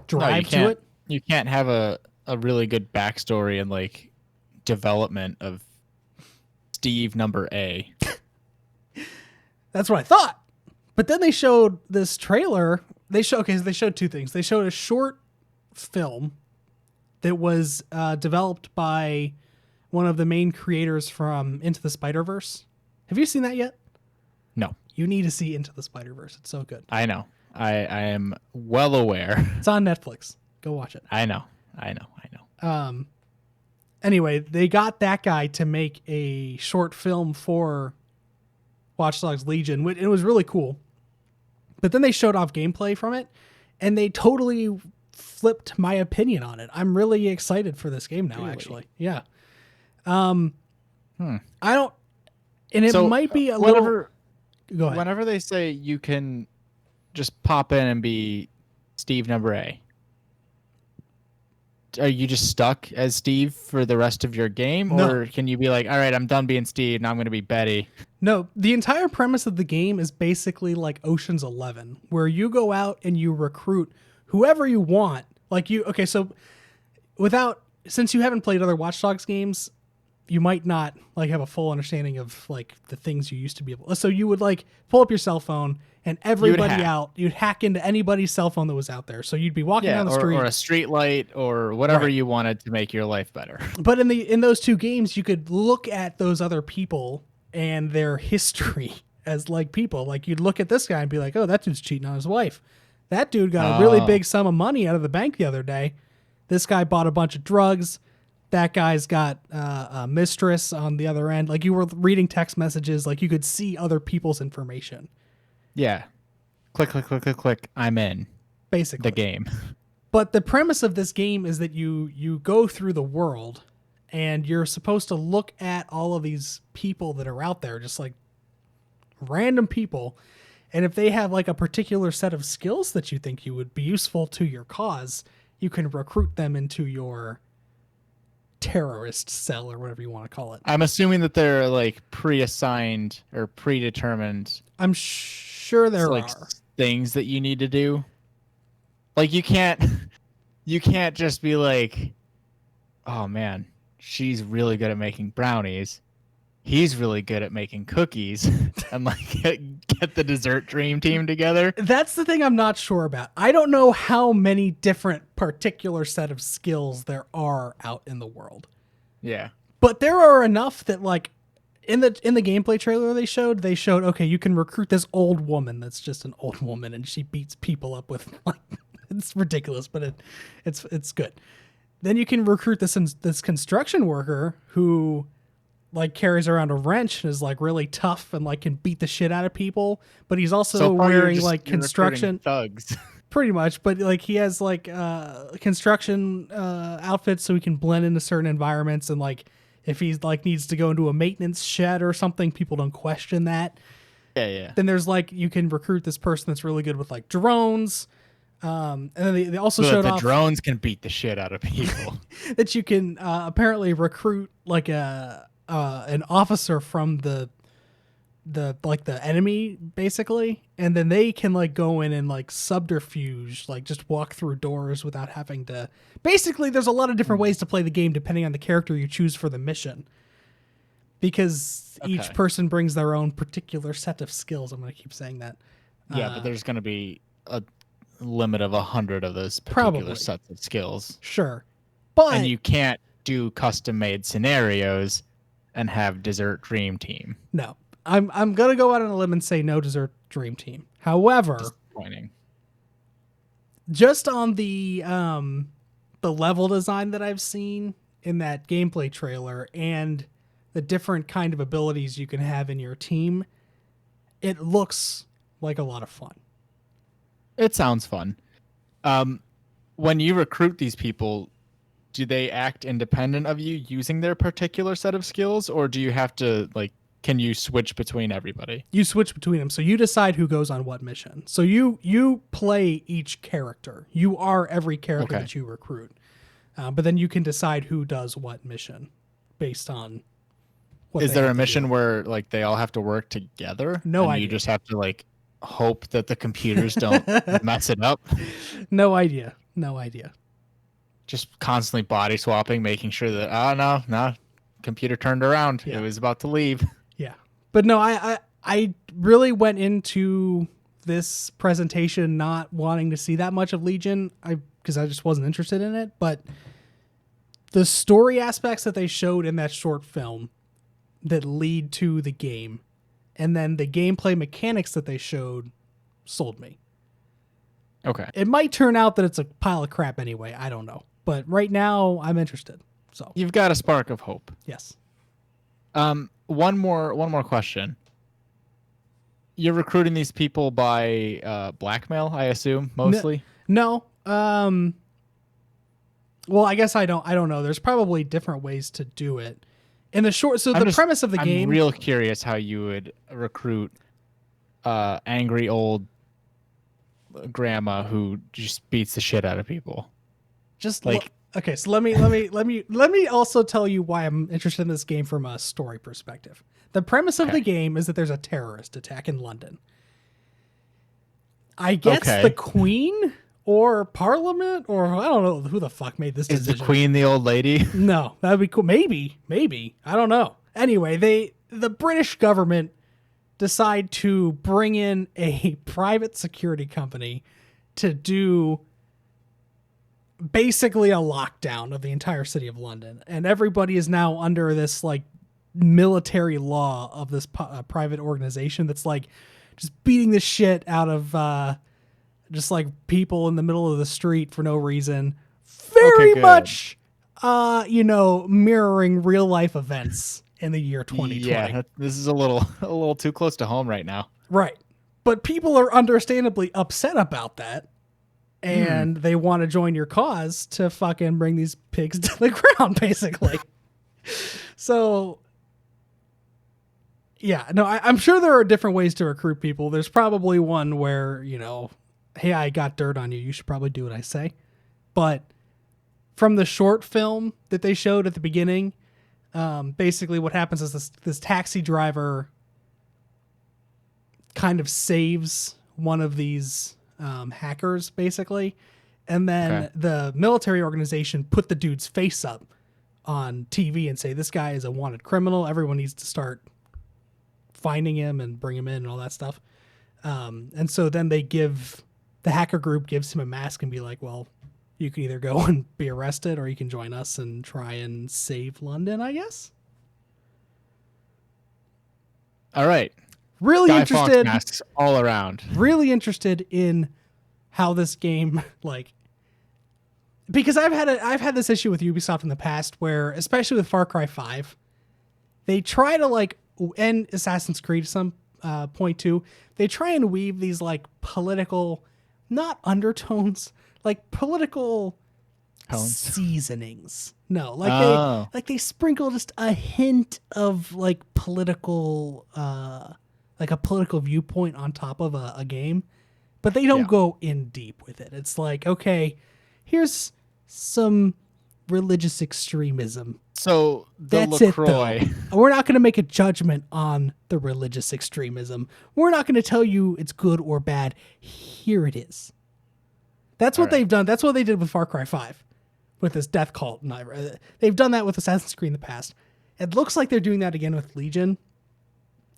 drive to it. You can't have a really good backstory and like development of Steve number A. That's what I thought. But then they showed this trailer. They showed two things. They showed a short film that was developed by one of the main creators from Into the Spider-Verse. Have you seen that yet? No. You need to see Into the Spider-Verse. It's so good. I know. I am well aware. It's on Netflix. Go watch it. I know. Anyway, they got that guy to make a short film for Watch Dogs Legion. It was really cool. But then they showed off gameplay from it, and they totally flipped my opinion on it. I'm really excited for this game now, really? Actually. Yeah. I don't... And it might be a little... Go ahead. Whenever they say you can just pop in and be Steve number A, are you just stuck as Steve for the rest of your game? No. Or can you be like, all right, I'm done being Steve, now I'm going to be Betty? No, the entire premise of the game is basically like Ocean's 11, where you go out and you recruit whoever you want. Since you haven't played other Watch Dogs games, you might not like have a full understanding of like the things you used to be able. So you would like pull up your cell phone and you'd hack into anybody's cell phone that was out there. So you'd be walking down the street, or a street light, or whatever you wanted to make your life better. But in those two games, you could look at those other people and their history as like people. Like you'd look at this guy and be like, oh, that dude's cheating on his wife. That dude got a really big sum of money out of the bank the other day. This guy bought a bunch of drugs. That guy's got a mistress on the other end. Like you were reading text messages, like you could see other people's information. Yeah. Click, click, click, click, click. I'm in. Basically. The game. But the premise of this game is that you go through the world and you're supposed to look at all of these people that are out there, just like random people. And if they have like a particular set of skills that you think you would be useful to your cause, you can recruit them into your terrorist cell or whatever you want to call it. I'm assuming that they're like pre-assigned or predetermined. I'm sure there are things that you need to do. Like you can't just be like, oh man, she's really good at making brownies. He's really good at making cookies, and like get the dessert dream team together. That's the thing I'm not sure about. I don't know how many different particular set of skills there are out in the world. Yeah. But there are enough that like in the gameplay trailer they showed, okay, you can recruit this old woman that's just an old woman and she beats people up with like it's ridiculous, but it's good. Then you can recruit this construction worker who like carries around a wrench and is like really tough and like can beat the shit out of people, but he's also wearing like construction thugs pretty much, but like he has like construction outfits so he can blend into certain environments, and like if he's like needs to go into a maintenance shed or something, people don't question that. Yeah. Then there's like you can recruit this person that's really good with like drones. And then they also showed off drones can beat the shit out of people. That you can apparently recruit like an officer from the enemy basically, and then they can like go in and like subterfuge, like just walk through doors without having to. Basically, there's a lot of different ways to play the game depending on the character you choose for the mission, because each person brings their own particular set of skills. I'm going to keep saying that. Yeah, but there's going to be a limit of 100 of those particular sets of skills. Sure, but and you can't do custom-made scenarios and have dessert dream team. No, I'm gonna go out on a limb and say no dessert dream team. However, just on the level design that I've seen in that gameplay trailer and the different kind of abilities you can have in your team, it looks like a lot of fun. It sounds fun. When you recruit these people, do they act independent of you using their particular set of skills, or do you have to like? Can you switch between everybody? You switch between them, so you decide who goes on what mission. So you play each character. You are every character that you recruit, but then you can decide who does what mission based on. What Is there a mission where like they all have to work together? No and idea. You just have to like hope that the computers don't mess it up. No idea. Just constantly body swapping, making sure that no, computer turned around. Yeah. It was about to leave. Yeah, but no, I really went into this presentation not wanting to see that much of Legion, because I just wasn't interested in it. But the story aspects that they showed in that short film that lead to the game, and then the gameplay mechanics that they showed, sold me. Okay. It might turn out that it's a pile of crap anyway. I don't know. But right now, I'm interested. So You've got a spark of hope. yes. One more question. You're recruiting these people by blackmail, I assume, mostly? No. Well, I guess I don't know. There's probably different ways to do it. In the short, so premise of the game. I'm real curious how you would recruit angry old grandma who just beats the shit out of people. Just like okay, so let me also tell you why I'm interested in this game from a story perspective. The premise of the game is that there's a terrorist attack in London. I guess the Queen or Parliament, or I don't know who the fuck made this decision. Is the Queen the old lady? No, that'd be cool. Maybe. I don't know. Anyway, the British government decide to bring in a private security company to do basically a lockdown of the entire city of London. And everybody is now under this like military law of this private organization that's like just beating the shit out of just like people in the middle of the street for no reason. Very much, mirroring real life events in the year 2020. Yeah, this is a little too close to home right now. Right. But people are understandably upset about that. And they want to join your cause to fucking bring these pigs to the ground, basically. So, yeah, no, I'm sure there are different ways to recruit people. There's probably one where, hey, I got dirt on you. You should probably do what I say. But from the short film that they showed at the beginning, basically what happens is this taxi driver kind of saves one of these hackers, basically. And then the military organization put the dude's face up on TV and say, this guy is a wanted criminal. Everyone needs to start finding him and bring him in and all that stuff. And so then the hacker group gives him a mask and be like, well, you can either go and be arrested or you can join us and try and save London, I guess. All right. Really Guy interested. Fawkes masks all around. Really interested in how this game, because I've had this issue with Ubisoft in the past where, especially with Far Cry 5, they try to and Assassin's Creed some point too. They try and weave these political, not undertones, political Tones. Seasonings. No, they sprinkle just a hint of political, a political viewpoint on top of a game, but they don't go in deep with it. It's like, okay, here's some religious extremism. So that's LaCroix. it, though. We're not going to make a judgment on the religious extremism. We're not going to tell you it's good or bad. Here it is. That's what they've done. That's what they did with Far Cry 5, with this death cult. They've done that with Assassin's Creed in the past. It looks like they're doing that again with Legion.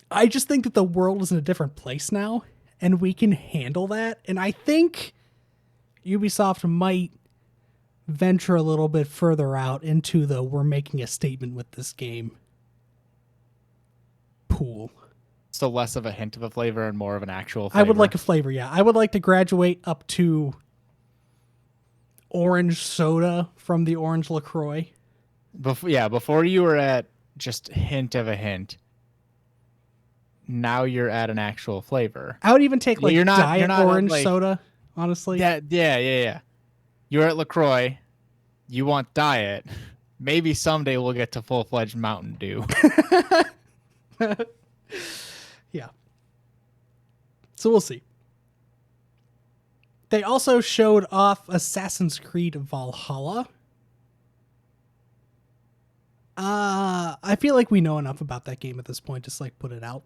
I just think that the world is in a different place now, and we can handle that. And I think Ubisoft might venture a little bit further out into we're making a statement with this game pool. So less of a hint of a flavor and more of an actual flavor. I would like a flavor, yeah. I would like to graduate up to orange soda from the orange LaCroix. Before you were at just hint of a hint. Now you're at an actual flavor. I would even take diet orange at, soda, honestly. Yeah. You're at LaCroix. You want diet. Maybe someday we'll get to full-fledged Mountain Dew. Yeah. So we'll see. They also showed off Assassin's Creed Valhalla. I feel like we know enough about that game at this point. Just put it out.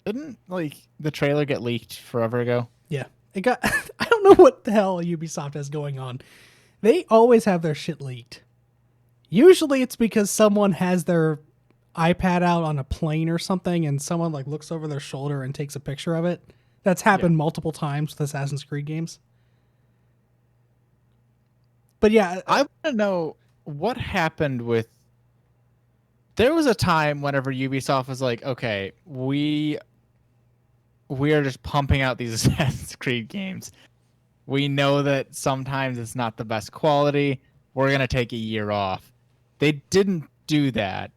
Didn't like the trailer get leaked forever ago? Yeah. It got I don't know what the hell Ubisoft has going on. They always have their shit leaked. Usually it's because someone has their iPad out on a plane or something and someone like looks over their shoulder and takes a picture of it. That's happened multiple times with Assassin's Creed games. But yeah, I want to know what happened with. There was a time whenever Ubisoft was like, okay, we are just pumping out these Assassin's Creed games. We know that sometimes it's not the best quality. We're going to take a year off. They didn't do that.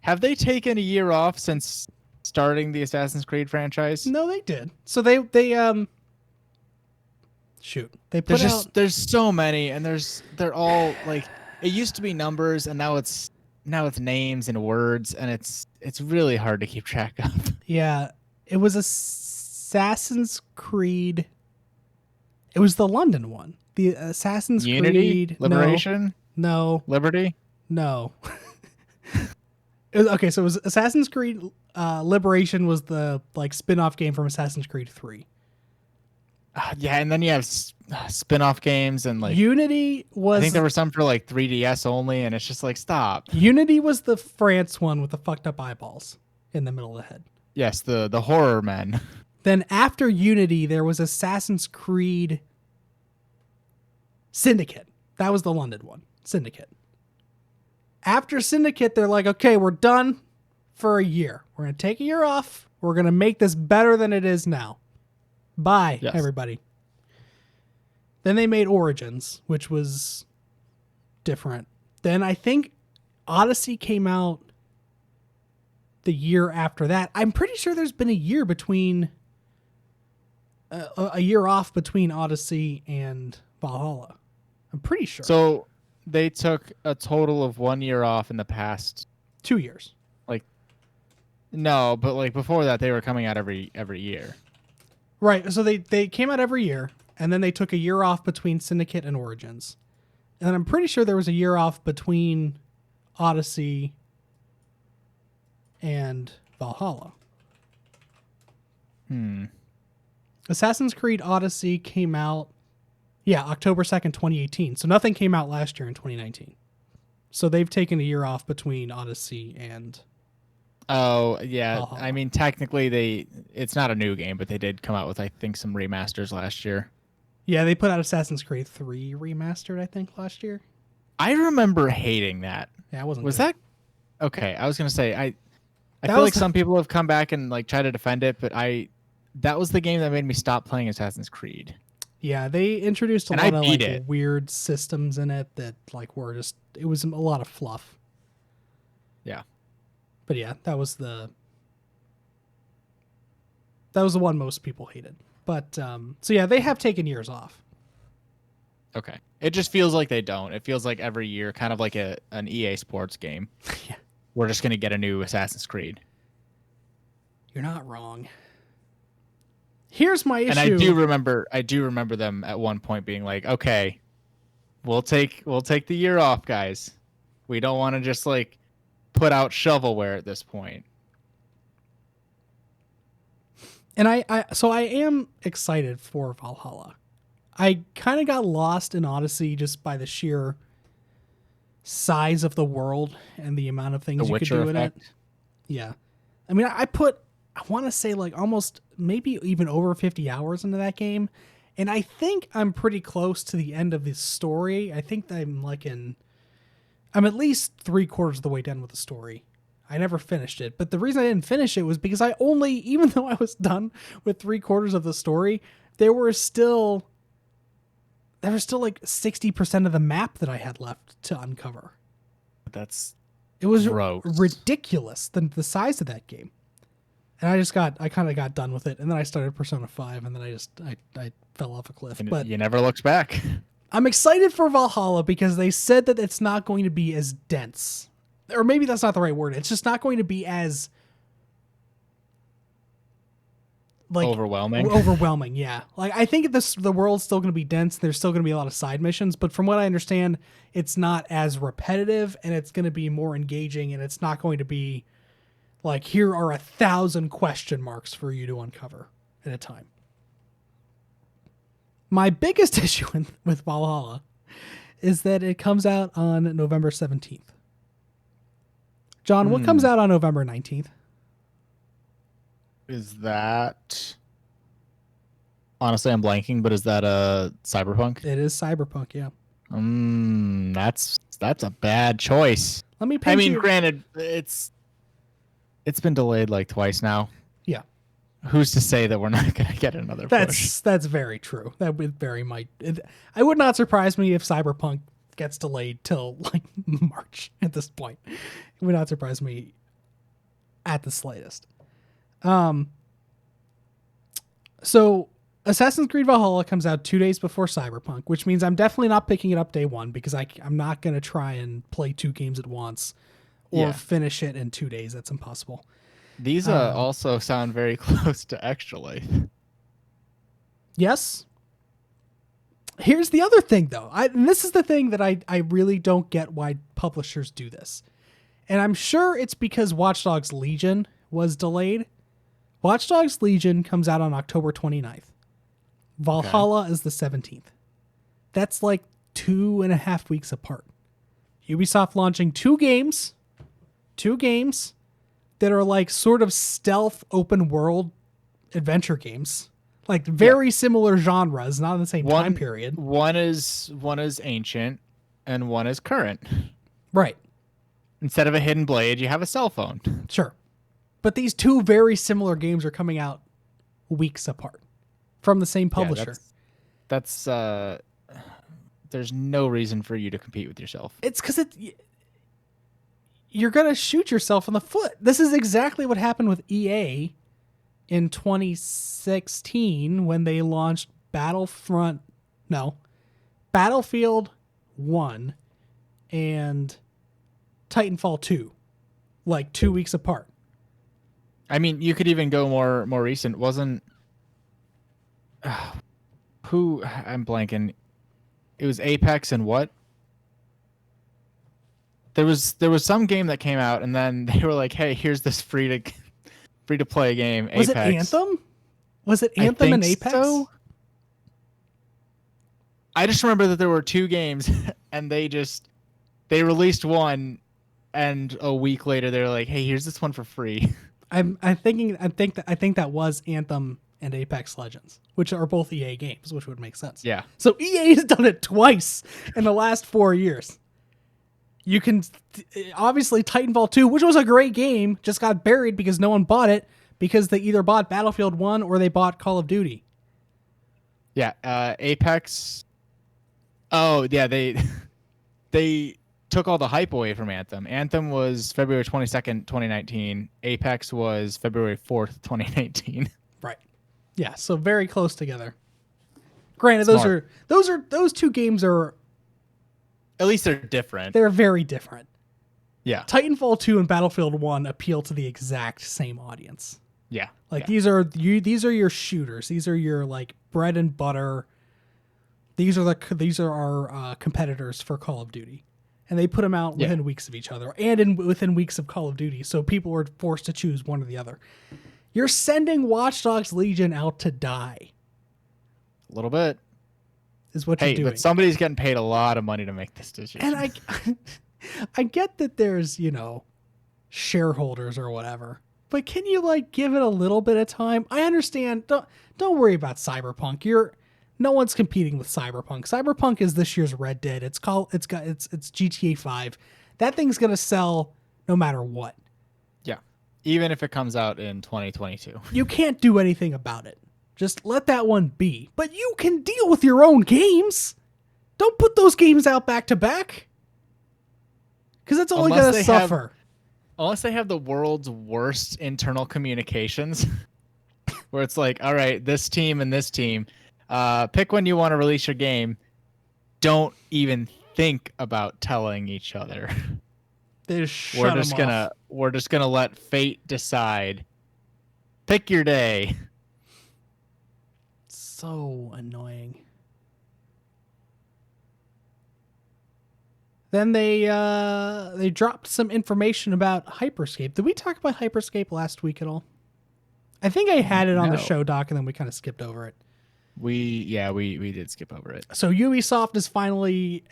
Have they taken a year off since starting the Assassin's Creed franchise? No, they did. So they shoot. They put There's so many, and they're all like, it used to be numbers and now it's names and words, and it's really hard to keep track of. Yeah, it was Assassin's Creed. It was the London one. The Assassin's Unity? Creed Liberation? No. Liberty? No. Okay, so it was Assassin's Creed Liberation was the like spin-off game from Assassin's Creed 3. Yeah, and then you have spin-off games and like Unity was. I think there were some for like 3DS only, and it's just like stop. Unity was the France one with the fucked up eyeballs in the middle of the head. Yes, the horror men. Then after Unity, there was Assassin's Creed Syndicate. That was the London one. Syndicate. After Syndicate, they're like, okay, we're done for a year. We're going to take a year off. We're going to make this better than it is now. Bye, everybody. Then they made Origins, which was different. Then I think Odyssey came out the year after that. I'm pretty sure there's been a year between a year off between Odyssey and Valhalla. I'm pretty sure. So they took a total of 1 year off in the past 2 years. Like, no, but like before that, they were coming out every year. Right. So they came out every year, and then they took a year off between Syndicate and Origins. And I'm pretty sure there was a year off between Odyssey and Valhalla. Assassin's Creed Odyssey came out, October 2nd, 2018. So nothing came out last year in 2019. So they've taken a year off between Odyssey and Oh, yeah. Valhalla. I mean, technically, it's not a new game, but they did come out with, I think, some remasters last year. Yeah, they put out Assassin's Creed 3 remastered, I think, last year. I remember hating that. Yeah, it wasn't Was good. that... Okay, I was going to say, I feel like some people have come back and like try to defend it, but that was the game that made me stop playing Assassin's Creed. Yeah, they introduced a lot of like weird systems in it that like were just, it was a lot of fluff. Yeah. But yeah, that was the one most people hated. But so yeah, they have taken years off. Okay. It just feels like they don't. It feels like every year, kind of like an EA Sports game. Yeah. We're just going to get a new Assassin's Creed. You're not wrong. Here's my issue. And I do remember them at one point being like, "Okay, we'll take the year off, guys. We don't want to just like put out shovelware at this point." And I am excited for Valhalla. I kind of got lost in Odyssey just by the sheer size of the world and the amount of things you could do in it. Yeah. I mean, I want to say like almost maybe even over 50 hours into that game. And I think I'm pretty close to the end of the story. I think I'm at least 3/4 of the way done with the story. I never finished it. But the reason I didn't finish it was because even though I was done with 3/4 of the story, there were still like 60% of the map that I had left to uncover. It was gross. Ridiculous, the size of that game. And I kind of got done with it, and then I started Persona 5, and then I fell off a cliff. And but you never looked back. I'm excited for Valhalla because they said that it's not going to be as dense. Or maybe that's not the right word. It's just not going to be as like Overwhelming, yeah. Like I think the world's still going to be dense. There's still going to be a lot of side missions, but from what I understand, it's not as repetitive, and it's going to be more engaging, and it's not going to be Like, here are 1,000 question marks for you to uncover at a time. My biggest issue with Valhalla is that it comes out on November 17th. John, what comes out on November 19th? Is that... Honestly, I'm blanking, but is that a Cyberpunk? It is Cyberpunk, yeah. That's a bad choice. Let me paint you... granted, it's been delayed like twice now. Yeah. Who's to say that we're not going to get another push? That's very true. That would I would not surprise me if Cyberpunk gets delayed till like March at this point. It would not surprise me at the slightest. So Assassin's Creed Valhalla comes out 2 days before Cyberpunk, which means I'm definitely not picking it up day one because I'm not going to try and play 2 games at once or finish it in 2 days. That's impossible. These also sound very close to Extra Life. Yes. Here's the other thing, though. And this is the thing that I really don't get why publishers do this. And I'm sure it's because Watch Dogs Legion was delayed. Watch Dogs Legion comes out on October 29th. Valhalla is the 17th. That's like 2.5 weeks apart. Ubisoft launching two games that are like sort of stealth open world adventure games. Like very similar genres, not in the same time period. One is ancient and one is current. Right. Instead of a hidden blade, you have a cell phone. Sure. But these two very similar games are coming out weeks apart from the same publisher. Yeah, that's there's no reason for you to compete with yourself. It's because you're going to shoot yourself in the foot. This is exactly what happened with EA in 2016 when they launched Battlefield 1 and Titanfall 2 like 2 weeks apart. I mean, you could even go more recent. Wasn't who I'm blanking. It was Apex and what? There was some game that came out and then they were like, "Hey, here's this free to play game." Was Apex. it Anthem? Was it Anthem and Apex? So. I just remember that there were 2 games and they released one and a week later they're like, "Hey, here's this one for free." I think that was Anthem and Apex Legends, which are both EA games, which would make sense. Yeah. So EA has done it twice in the last 4 years. You can obviously Titanfall 2, which was a great game, just got buried because no one bought it because they either bought Battlefield 1 or they bought Call of Duty. Yeah, Apex. Oh, yeah, they took all the hype away from Anthem. Anthem was February 22nd, 2019. Apex was February 4th, 2019. Right. Yeah, so very close together. Granted, those 2 games are at least they're different. They're very different. Yeah. Titanfall 2 and Battlefield 1 appeal to the exact same audience. Yeah. Like these are your shooters. These are your like bread and butter. These are our competitors for Call of Duty. And they put them out within weeks of each other and within weeks of Call of Duty. So people were forced to choose one or the other. You're sending Watch Dogs Legion out to die. A little bit. Is what you're doing. But somebody's getting paid a lot of money to make this decision. And I get that there's, shareholders or whatever. But can you like give it a little bit of time? I understand. Don't worry about Cyberpunk. No one's competing with Cyberpunk. Cyberpunk is this year's Red Dead. It's GTA 5. That thing's going to sell no matter what. Yeah. Even if it comes out in 2022. You can't do anything about it. Just let that one be. But you can deal with your own games. Don't put those games out back to back. Because it's only going to suffer. Unless they have the world's worst internal communications. Where it's like, all right, this team and this team. Pick when you want to release your game. Don't even think about telling each other. We're just gonna let fate decide. Pick your day. So annoying. Then they dropped some information about Hyperscape. Did we talk about Hyperscape last week at all? I think I had it on the show doc, and then we kind of skipped over it. We did skip over it. So Ubisoft is finally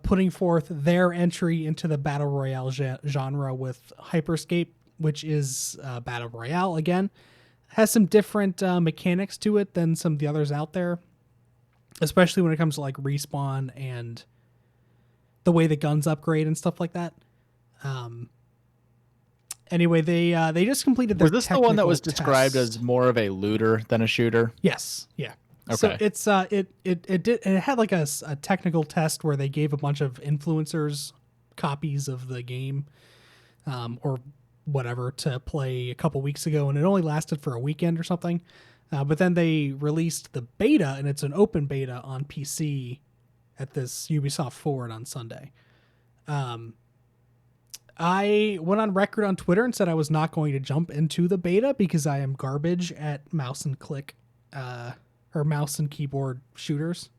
putting forth their entry into the battle royale genre with Hyperscape, which is battle royale again. Has some different mechanics to it than some of the others out there, especially when it comes to like respawn and the way the guns upgrade and stuff like that. Anyway, they just completed their. Was this the one that was described as more of a looter than a shooter? Yes. Yeah. Okay. So it's it had like a technical test where they gave a bunch of influencers copies of the game, or whatever, to play a couple weeks ago, and it only lasted for a weekend or something. But then they released the beta, and it's an open beta on PC at this Ubisoft Forward on Sunday. I went on record on Twitter and said I was not going to jump into the beta because I am garbage at mouse and click, or mouse and keyboard shooters.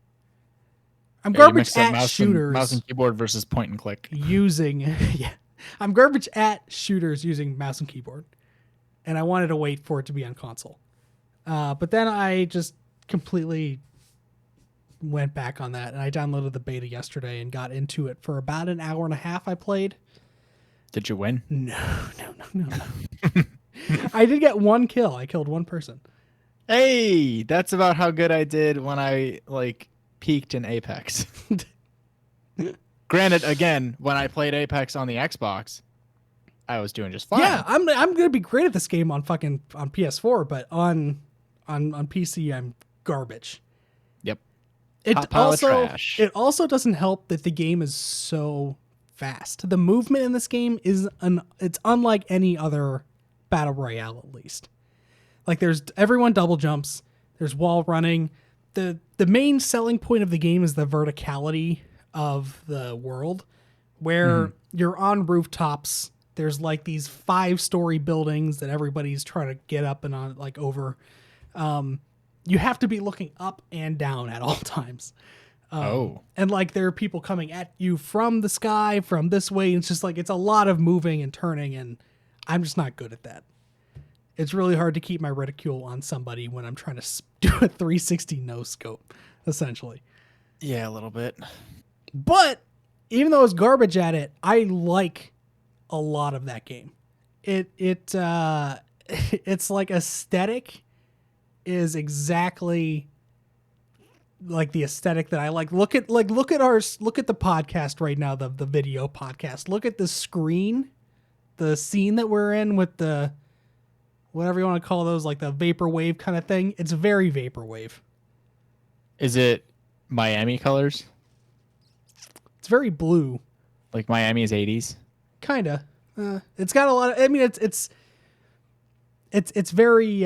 I'm garbage at shooters. Mouse and keyboard versus point and click. I'm garbage at shooters using mouse and keyboard, and I wanted to wait for it to be on console. But then I just completely went back on that, and I downloaded the beta yesterday and got into it for about an hour and a half. I played. Did you win? No. I did get one kill. I killed one person. Hey, that's about how good I did when I peaked in Apex. Granted, again, when I played Apex on the Xbox, I was doing just fine. Yeah, I'm gonna be great at this game on PS4, but on PC I'm garbage. Yep. It also doesn't help that the game is so fast. The movement in this game it's unlike any other battle royale, at least. Like everyone double jumps, there's wall running. The main selling point of the game is the verticality of the world, where you're on rooftops. There's like these 5-story buildings that everybody's trying to get up and on over. You have to be looking up and down at all times. And there are people coming at you from the sky, from this way. And it's just it's a lot of moving and turning, and I'm just not good at that. It's really hard to keep my reticule on somebody when I'm trying to do a 360 no scope, essentially. Yeah, a little bit. But even though it's garbage at it, I like a lot of that game. It's aesthetic is exactly like the aesthetic that I like. Look at the podcast right now, the video podcast. Look at the screen, the scene that we're in with the whatever you want to call those, like the vaporwave kind of thing. It's very vaporwave. Is it Miami colors? It's very blue. Like Miami's 80s? Kinda. It's got a lot of, I mean, it's very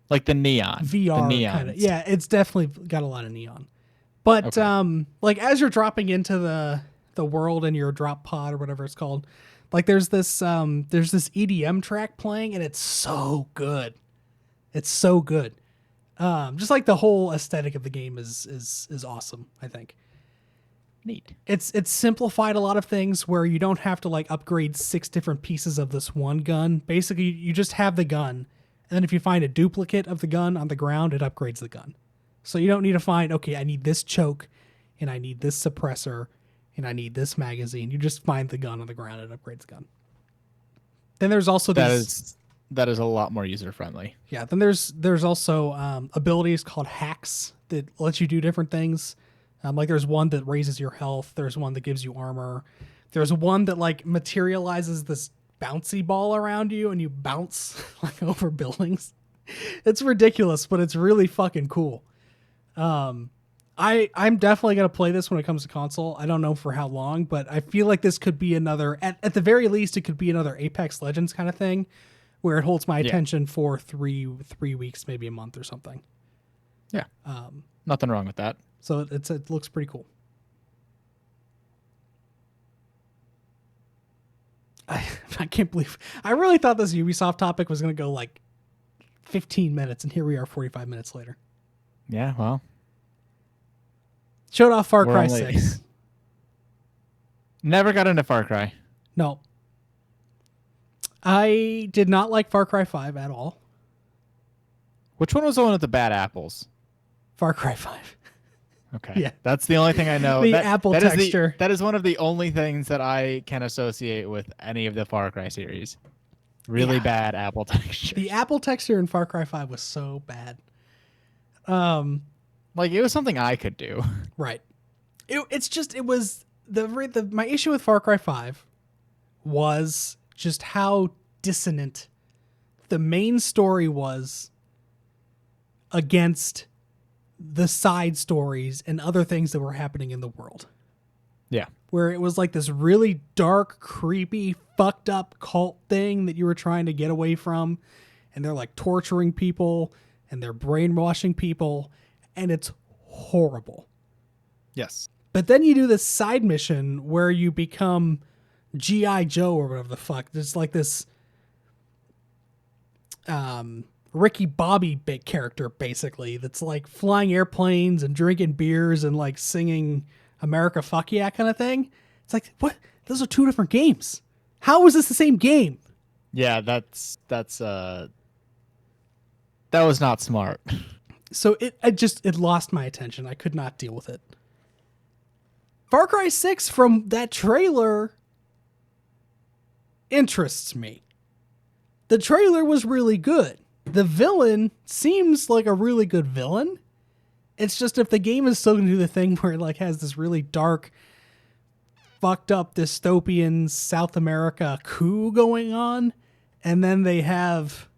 like the neon. VR kind of. Yeah, it's definitely got a lot of neon. But okay. As you're dropping into the world in your drop pod or whatever it's called, there's this EDM track playing, and it's so good. It's so good. Just the whole aesthetic of the game is awesome, I think. Neat. It's simplified a lot of things where you don't have to upgrade 6 different pieces of this one gun. Basically, you just have the gun, and then if you find a duplicate of the gun on the ground, it upgrades the gun. So you don't need to find, okay, I need this choke, and I need this suppressor, and I need this magazine. You just find the gun on the ground and upgrades the gun. Then there's also that is a lot more user friendly. Yeah. Then there's also abilities called hacks that lets you do different things. There's one that raises your health. There's one that gives you armor. There's one that materializes this bouncy ball around you, and you bounce over buildings. It's ridiculous, but it's really fucking cool. I'm definitely going to play this when it comes to console. I don't know for how long, but I feel like this could be another, at the very least, it could be another Apex Legends kind of thing where it holds my attention for three weeks, maybe a month or something. Yeah. Nothing wrong with that. So it looks pretty cool. I can't believe, I really thought this Ubisoft topic was going to go 15 minutes, and here we are 45 minutes later. Yeah, well. Showed off Far Cry 6. Never got into Far Cry. No. I did not like Far Cry 5 at all. Which one was the one with the bad apples? Far Cry 5. Okay. Yeah. That's the only thing I know. The apple texture. That is one of the only things that I can associate with any of the Far Cry series. Really bad apple texture. The apple texture in Far Cry 5 was so bad. Like, it was something I could do. Right. It was my issue with Far Cry 5 was just how dissonant the main story was against the side stories and other things that were happening in the world. Yeah. Where it was like this really dark, creepy, fucked up cult thing that you were trying to get away from. And they're like torturing people and they're brainwashing people. And it's horrible. Yes. But then you do this side mission where you become G.I. Joe or whatever the fuck. There's like this Ricky Bobby big character, basically, that's like flying airplanes and drinking beers and like singing America Fuck Yeah kind of thing. It's like, what? Those are two different games. How is this the same game? Yeah, that was not smart. So it lost my attention. I could not deal with it. Far Cry 6 from that trailer interests me. The trailer was really good. The villain seems like a really good villain. It's just if the game is still going to do the thing where it like has this really dark, fucked up dystopian South America coup going on, and then they have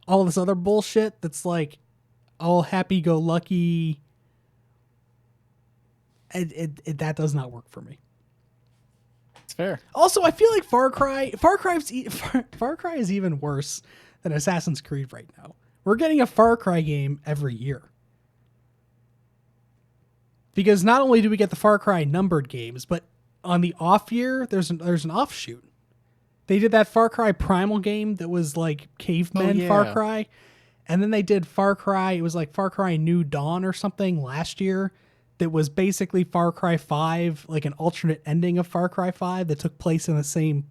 all this other bullshit that's like all happy-go-lucky. That does not work for me. It's fair. Also, I feel like Far Cry is even worse than Assassin's Creed right now. We're getting a Far Cry game every year. Because not only do we get the Far Cry numbered games, but on the off year, there's an offshoot. They did that Far Cry Primal game that was like Cavemen Far Cry. And then they did Far Cry, it was like Far Cry New Dawn or something last year. That was basically Far Cry 5, like an alternate ending of Far Cry 5 that took place in the same.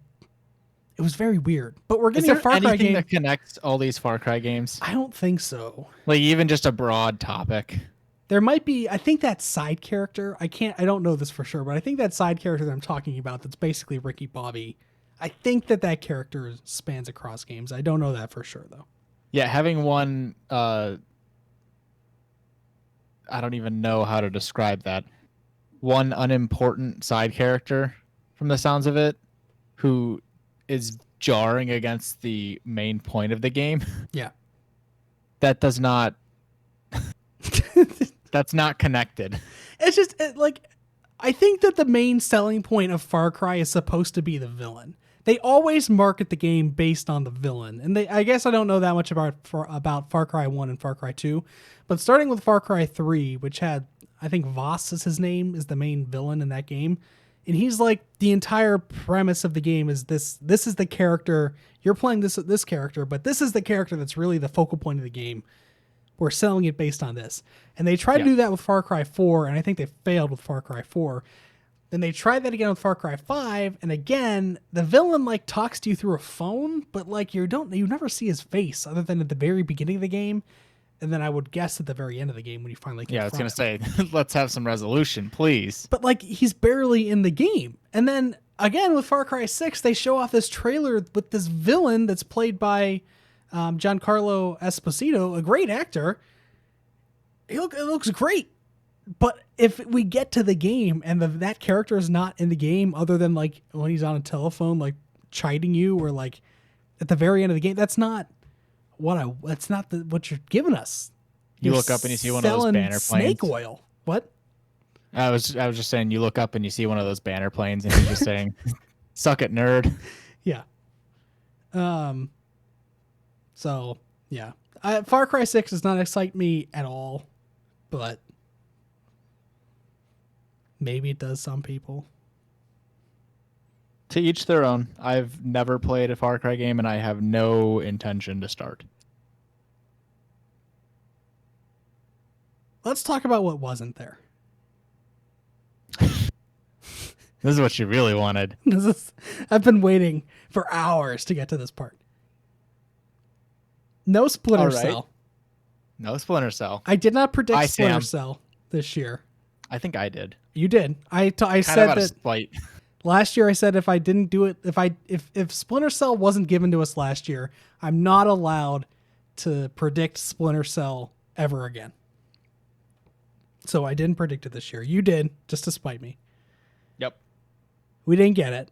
It was very weird. But we're getting a Far Cry game that connects all these Far Cry games. I don't think so. Like even just a broad topic. There might be. I think that side character. I don't know this for sure, but I think that side character that I'm talking about, that's basically Ricky Bobby. I think that character spans across games. I don't know that for sure though. Yeah, having one. I don't even know how to describe that. One unimportant side character, from the sounds of it, who is jarring against the main point of the game. Yeah. That does not... that's not connected. It's just, I think that the main selling point of Far Cry is supposed to be the villain. They always market the game based on the villain. And I guess I don't know that much about Far Cry 1 and Far Cry 2. But starting with Far Cry 3, which had, I think Voss is his name, is the main villain in that game. And he's like, the entire premise of the game is this is the character, you're playing this character, but this is the character that's really the focal point of the game. We're selling it based on this. And they tried to do that with Far Cry 4, and I think they failed with Far Cry 4. Then they tried that again with Far Cry 5, and again, the villain like talks to you through a phone, but like you never see his face other than at the very beginning of the game, and then I would guess at the very end of the game when you finally confront I was gonna say, let's have some resolution, please. But like he's barely in the game, and then again with Far Cry 6, they show off this trailer with this villain that's played by Giancarlo Esposito, a great actor. It looks great. But if we get to the game and that character is not in the game other than like when he's on a telephone, like chiding you or like at the very end of the game, that's not what you're giving us. You look up and you see one of those banner planes. Snake oil. What? I was just saying, you look up and you see one of those banner planes and he's just saying, suck it, nerd. Yeah. So yeah, Far Cry 6 does not excite me at all, but maybe it does some people. To each their own. I've never played a Far Cry game, and I have no intention to start. Let's talk about what wasn't there. This is what you really wanted. I've been waiting for hours to get to this part. No Splinter Cell. No Splinter Cell. I did not predict Splinter Cell this year. I think I did. You did. I said that spite. Last year I said if I didn't do it, if Splinter Cell wasn't given to us last year, I'm not allowed to predict Splinter Cell ever again. So I didn't predict it this year. You did, just to spite me. Yep. We didn't get it.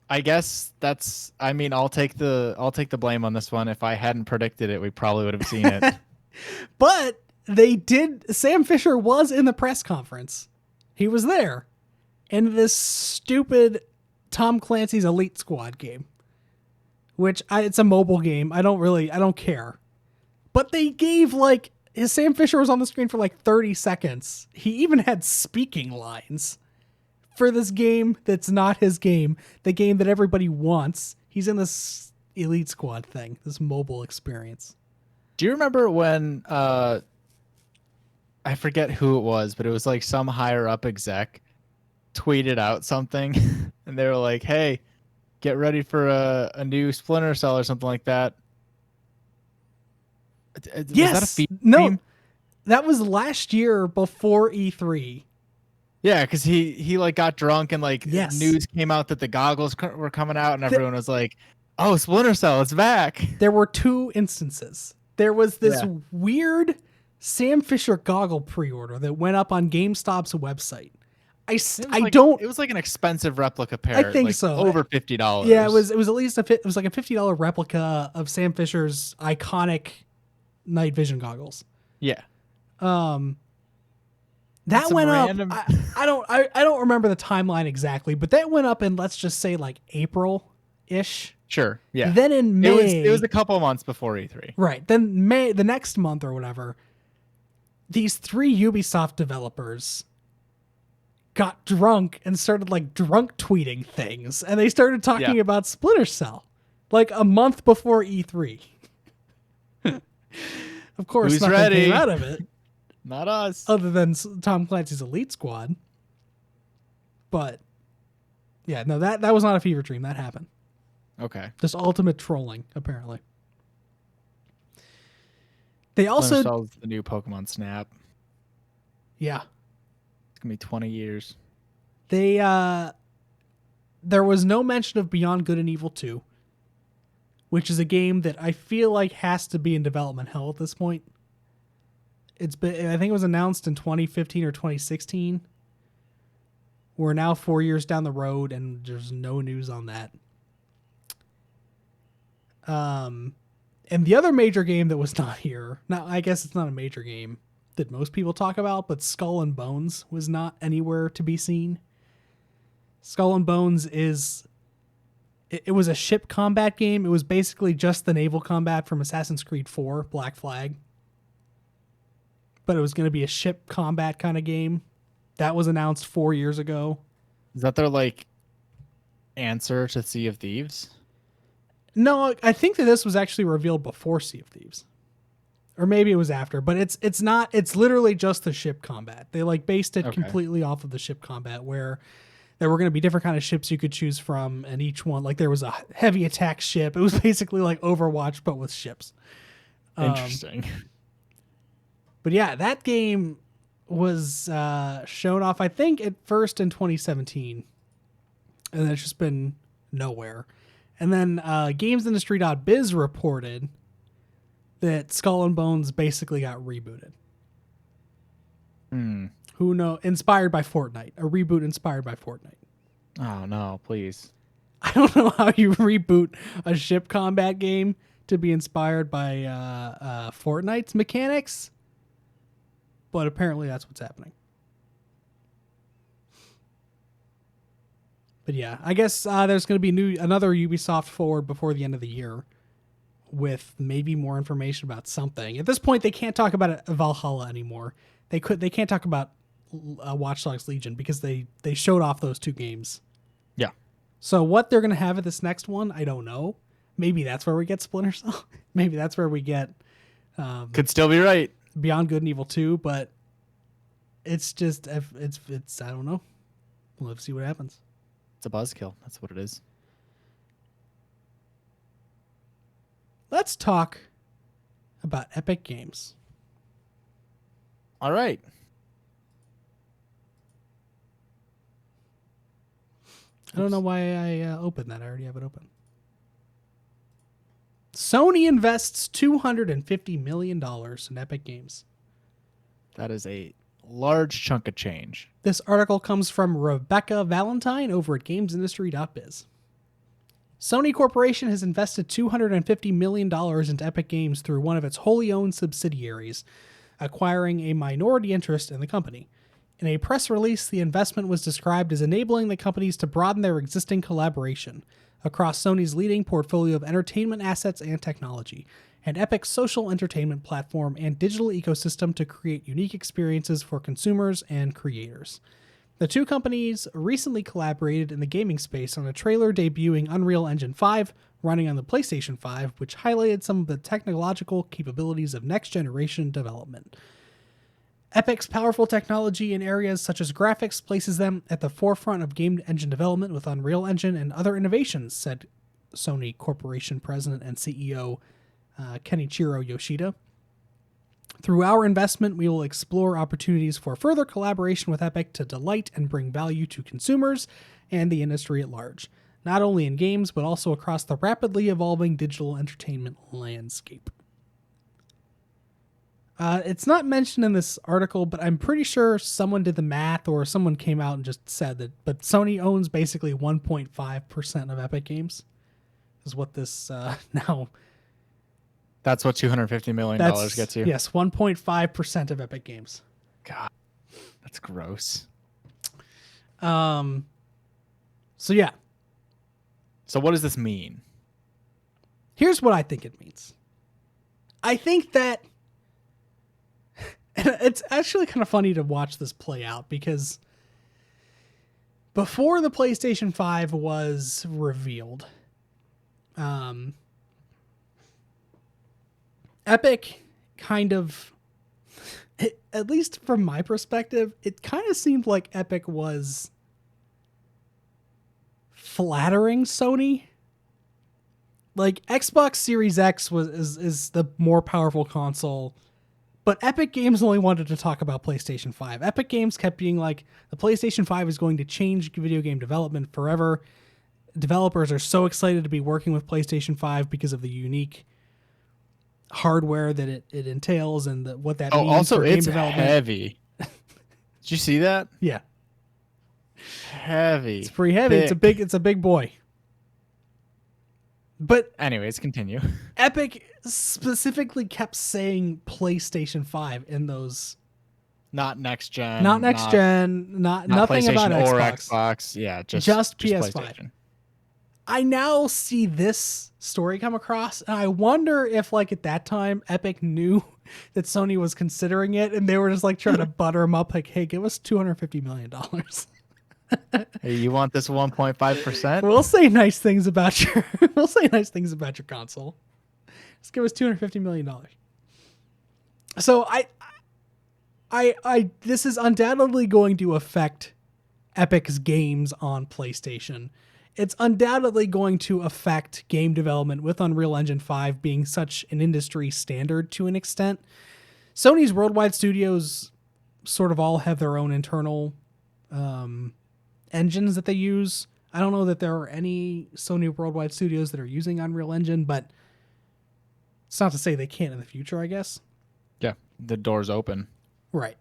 I guess I'll take the blame on this one. If I hadn't predicted it, we probably would have seen it. But they did. Sam Fisher was in the press conference. He was there in this stupid Tom Clancy's Elite Squad game, which it's a mobile game. I don't care. But they gave Sam Fisher was on the screen for 30 seconds. He even had speaking lines for this game that's not his game, the game that everybody wants. He's in this Elite Squad thing, this mobile experience. Do you remember when I forget who it was, but it was some higher up exec tweeted out something and they were like, "Hey, get ready for a new Splinter Cell or something like that." Yes. Was that a feed no, stream? That was last year before E3. Yeah, because he got drunk and yes. News came out that the goggles were coming out and everyone was like, "Oh, Splinter Cell, it's back." There were two instances. There was this weird Sam Fisher goggle pre-order that went up on GameStop's website. It was an expensive replica pair. I think so. Over $50. Yeah, it was at least it was a $50 replica of Sam Fisher's iconic night vision goggles. Yeah. That went random... up. I don't remember the timeline exactly, but that went up in, let's just say, April-ish. Sure. Yeah. Then in May, it was a couple months before E3. Right. Then May, the next month or whatever, these 3 Ubisoft developers got drunk and started drunk tweeting things, and they started talking about Splinter Cell a month before E3. Of course, who's nothing ready? Came out of it. Not us. Other than Tom Clancy's Elite Squad. But yeah, no, that was not a fever dream. That happened. Okay. Just ultimate trolling, apparently. They also the new Pokemon Snap. Yeah. It's gonna be 20 years. They there was no mention of Beyond Good and Evil 2, which is a game that I feel has to be in development hell at this point. I think it was announced in 2015 or 2016. We're now 4 years down the road and there's no news on that. And the other major game that was not here, now I guess it's not a major game that most people talk about, but Skull and Bones was not anywhere to be seen. Skull and Bones it was a ship combat game. It was basically just the naval combat from Assassin's Creed 4, Black Flag. But it was going to be a ship combat kind of game. That was announced 4 years ago. Is that their answer to Sea of Thieves? No, I think that this was actually revealed before Sea of Thieves. Or maybe it was after, but it's not, it's literally just the ship combat. They based it completely off of the ship combat, where there were going to be different kind of ships you could choose from, and each one, there was a heavy attack ship. It was basically like Overwatch, but with ships. Interesting. But yeah, that game was shown off, I think, at first in 2017. And it's just been nowhere. And then GamesIndustry.biz reported that Skull and Bones basically got rebooted. Who knows? Inspired by Fortnite. A reboot inspired by Fortnite. Oh, no, please. I don't know how you reboot a ship combat game to be inspired by Fortnite's mechanics, but apparently that's what's happening. But yeah, I guess there's going to be another Ubisoft Forward before the end of the year with maybe more information about something. At this point, they can't talk about Valhalla anymore. They can't talk about Watch Dogs Legion because they showed off those 2 games. Yeah. So what they're going to have at this next one, I don't know. Maybe that's where we get Splinter Cell. Maybe that's where we get... could still be right. Beyond Good and Evil 2, but it's just... It's I don't know. We'll have to see what happens. It's a buzzkill. That's what it is. Let's talk about Epic Games. All right. I don't know why I opened that. I already have it open. Sony invests $250 million in Epic Games. That is a large chunk of change. This article comes from Rebecca Valentine over at gamesindustry.biz. Sony Corporation has invested $250 million into Epic Games through one of its wholly owned subsidiaries, acquiring a minority interest in the company. In a press release, the investment was described as enabling the companies to broaden their existing collaboration across Sony's leading portfolio of entertainment assets and technology, and Epic's social entertainment platform and digital ecosystem to create unique experiences for consumers and creators. The two companies recently collaborated in the gaming space on a trailer debuting Unreal Engine 5 running on the PlayStation 5, which highlighted some of the technological capabilities of next-generation development. Epic's powerful technology in areas such as graphics places them at the forefront of game engine development with Unreal Engine and other innovations, said Sony Corporation President and CEO Kenichiro Yoshida. Through our investment, we will explore opportunities for further collaboration with Epic to delight and bring value to consumers and the industry at large, not only in games, but also across the rapidly evolving digital entertainment landscape. It's not mentioned in this article, but I'm pretty sure someone did the math or someone came out and just said that, but Sony owns basically 1.5% of Epic Games, is what this now... That's what $250 million gets you? Yes, 1.5% of Epic Games. God, that's gross. So yeah. So what does this mean? Here's what I think it means. I think that it's actually kind of funny to watch this play out because before the PlayStation 5 was revealed, Epic kind of, at least from my perspective, it kind of seemed like Epic was flattering Sony. Like Xbox Series X is the more powerful console, but Epic Games only wanted to talk about PlayStation 5. Epic Games kept being like, the PlayStation 5 is going to change video game development forever. Developers are so excited to be working with PlayStation 5 because of the unique hardware that it entails and what that means also for game it's development. Heavy. Did you see that? Yeah. Heavy. It's pretty heavy. Thick. It's a big boy. But anyways, continue. Epic specifically kept saying PlayStation 5 in those. Not next gen. Not next gen. Not nothing about Xbox. Or Xbox. Yeah, just PS5. I now see this story come across, and I wonder if, like, at that time, Epic knew that Sony was considering it, and they were just like trying to butter them up, like, "Hey, give us $250 million. Hey, you want this 1.5%? We'll say nice things about your. We'll say nice things about your console. Just give us $250 million." So I this is undoubtedly going to affect Epic's games on PlayStation. It's undoubtedly going to affect game development with Unreal Engine 5 being such an industry standard to an extent. Sony's worldwide studios sort of all have their own internal engines that they use. I don't know that there are any Sony worldwide studios that are using Unreal Engine, but it's not to say they can't in the future, I guess. Yeah, the door's open. Right.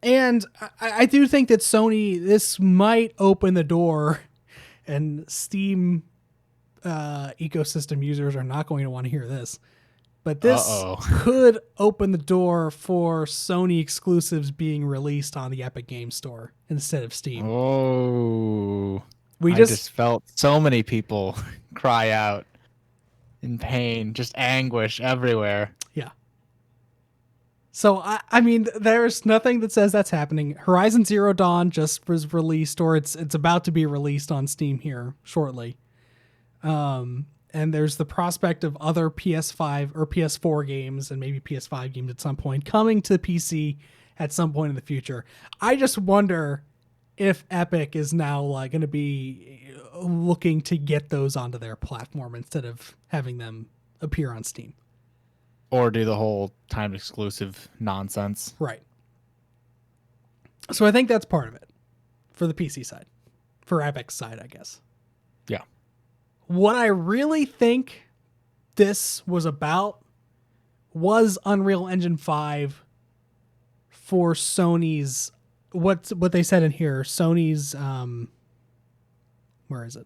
And I do think that Sony, this might open the door, and Steam ecosystem users are not going to want to hear this, but this could open the door for Sony exclusives being released on the Epic Games Store instead of Steam. Oh, I just felt so many people cry out in pain, just anguish everywhere. Yeah. So, I mean, there's nothing that says that's happening. Horizon Zero Dawn just was released, or it's about to be released on Steam here shortly. And there's the prospect of other PS5 or PS4 games and maybe PS5 games at some point coming to PC at some point in the future. I just wonder if Epic is now like going to be looking to get those onto their platform instead of having them appear on Steam. Or do the whole timed exclusive nonsense. Right. So I think that's part of it for the PC side. For Epic's side, I guess. Yeah. What I really think this was about was Unreal Engine 5 for Sony's what they said in here, Sony's where is it?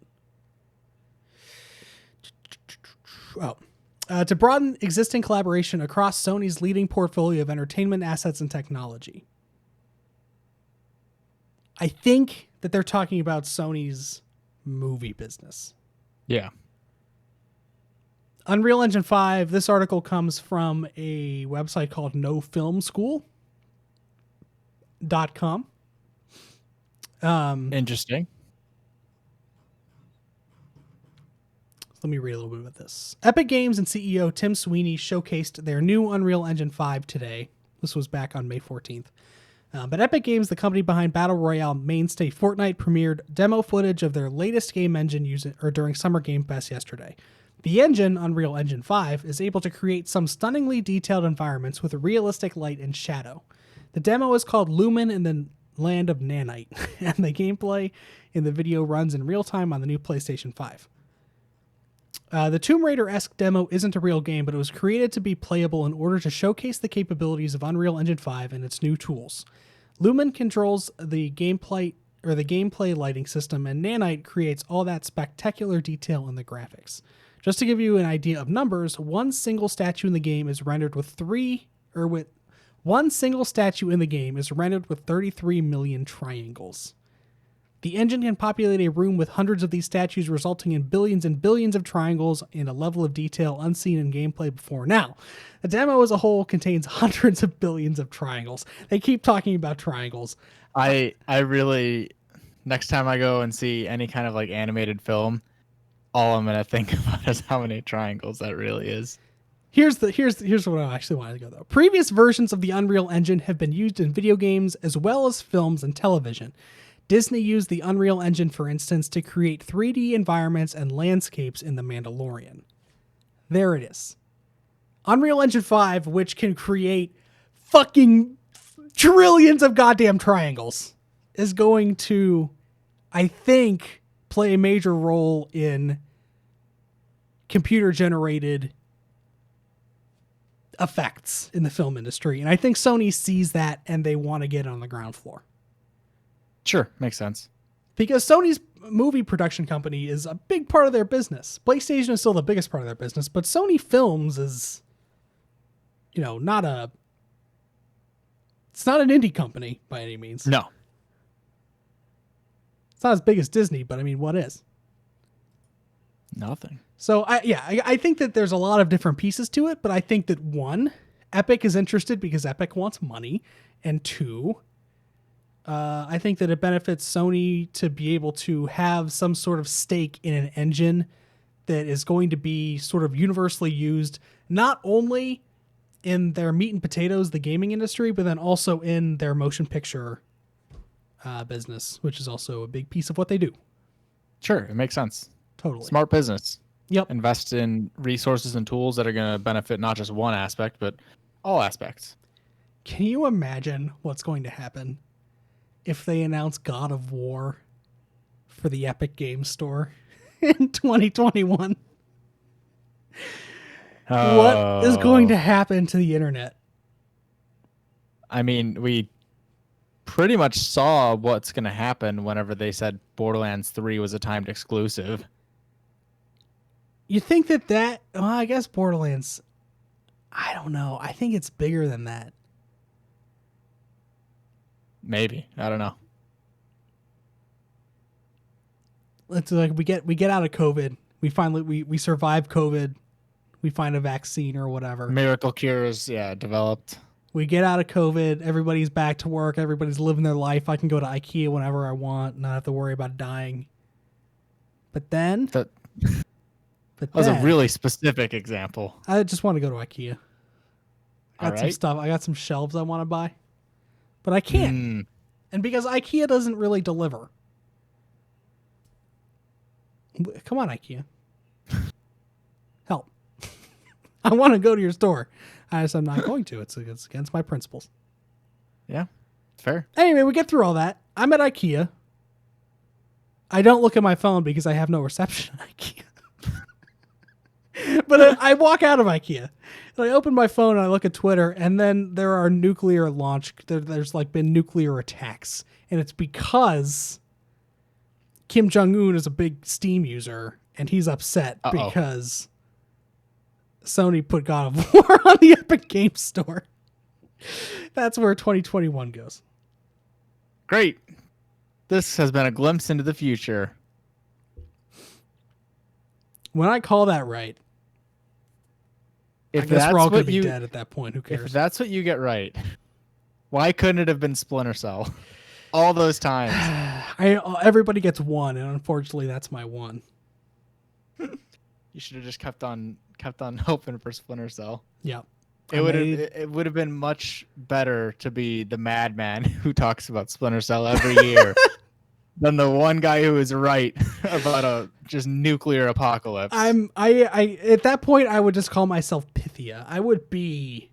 To broaden existing collaboration across Sony's leading portfolio of entertainment assets and technology. I think that they're talking about Sony's movie business. Yeah. Unreal Engine 5, this article comes from a website called nofilmschool.com. Interesting. Let me read a little bit about this. Epic Games and CEO Tim Sweeney showcased their new Unreal Engine 5 today. This was back on May 14th. But Epic Games, the company behind Battle Royale mainstay Fortnite, premiered demo footage of their latest game engine during Summer Game Fest yesterday. The engine, Unreal Engine 5, is able to create some stunningly detailed environments with realistic light and shadow. The demo is called Lumen in the Land of Nanite, and the gameplay in the video runs in real time on the new PlayStation 5. The Tomb Raider-esque demo isn't a real game, but it was created to be playable in order to showcase the capabilities of Unreal Engine 5 and its new tools. Lumen controls the gameplay lighting system, and Nanite creates all that spectacular detail in the graphics. Just to give you an idea of numbers, one single statue in the game is rendered with 33 million triangles. The engine can populate a room with hundreds of these statues, resulting in billions and billions of triangles and a level of detail unseen in gameplay before now. The demo as a whole contains hundreds of billions of triangles. They keep talking about triangles. I really, next time I go and see any kind of like animated film, all I'm gonna think about is how many triangles that really is. Here's what I actually wanted to go though. Previous versions of the Unreal Engine have been used in video games as well as films and television. Disney used the Unreal Engine, for instance, to create 3D environments and landscapes in The Mandalorian. There it is. Unreal Engine 5, which can create fucking trillions of goddamn triangles, is going to, I think, play a major role in computer-generated effects in the film industry. And I think Sony sees that and they want to get on the ground floor. Sure, makes sense. Because Sony's movie production company is a big part of their business. PlayStation is still the biggest part of their business, but Sony Films is, it's not an indie company by any means. No. It's not as big as Disney, but I mean, what is? Nothing. So I think that there's a lot of different pieces to it, but I think that one, Epic is interested because Epic wants money, and two, I think that it benefits Sony to be able to have some sort of stake in an engine that is going to be sort of universally used, not only in their meat and potatoes, the gaming industry, but then also in their motion picture business, which is also a big piece of what they do. Sure, it makes sense. Totally. Smart business. Yep. Invest in resources and tools that are going to benefit not just one aspect, but all aspects. Can you imagine what's going to happen if they announce God of War for the Epic Games Store in 2021? What is going to happen to the internet? I mean, we pretty much saw what's going to happen whenever they said Borderlands 3 was a timed exclusive. You think that well, I guess Borderlands, I don't know. I think it's bigger than that. Maybe. I don't know. It's like we get out of COVID. We survive COVID. We find a vaccine or whatever. Miracle cures, developed. We get out of COVID. Everybody's back to work. Everybody's living their life. I can go to IKEA whenever I want, not have to worry about dying. But then... That was a really specific example. I just want to go to IKEA. I got All some right. stuff. I got some shelves I want to buy. But I can't. And because IKEA doesn't really deliver. Come on, IKEA. Help. I want to go to your store. I'm not going to. It's against my principles. Yeah, fair. Anyway, we get through all that. I'm at IKEA. I don't look at my phone because I have no reception at IKEA. But I walk out of IKEA. And I open my phone and I look at Twitter, and then there are nuclear launch. There's like been nuclear attacks, and it's because Kim Jong-un is a big Steam user, and he's upset because Sony put God of War on the Epic Games Store. That's where 2021 goes. Great. This has been a glimpse into the future. When I call that right, I guess we're all going to be dead at that point. Who cares? If that's what you get right, why couldn't it have been Splinter Cell? All those times. Everybody gets one, and unfortunately, that's my one. You should have just kept on hoping for Splinter Cell. Yeah. It would have been much better to be the madman who talks about Splinter Cell every year than the one guy who is right about a just nuclear apocalypse. I at that point I would just call myself Pythia. I would be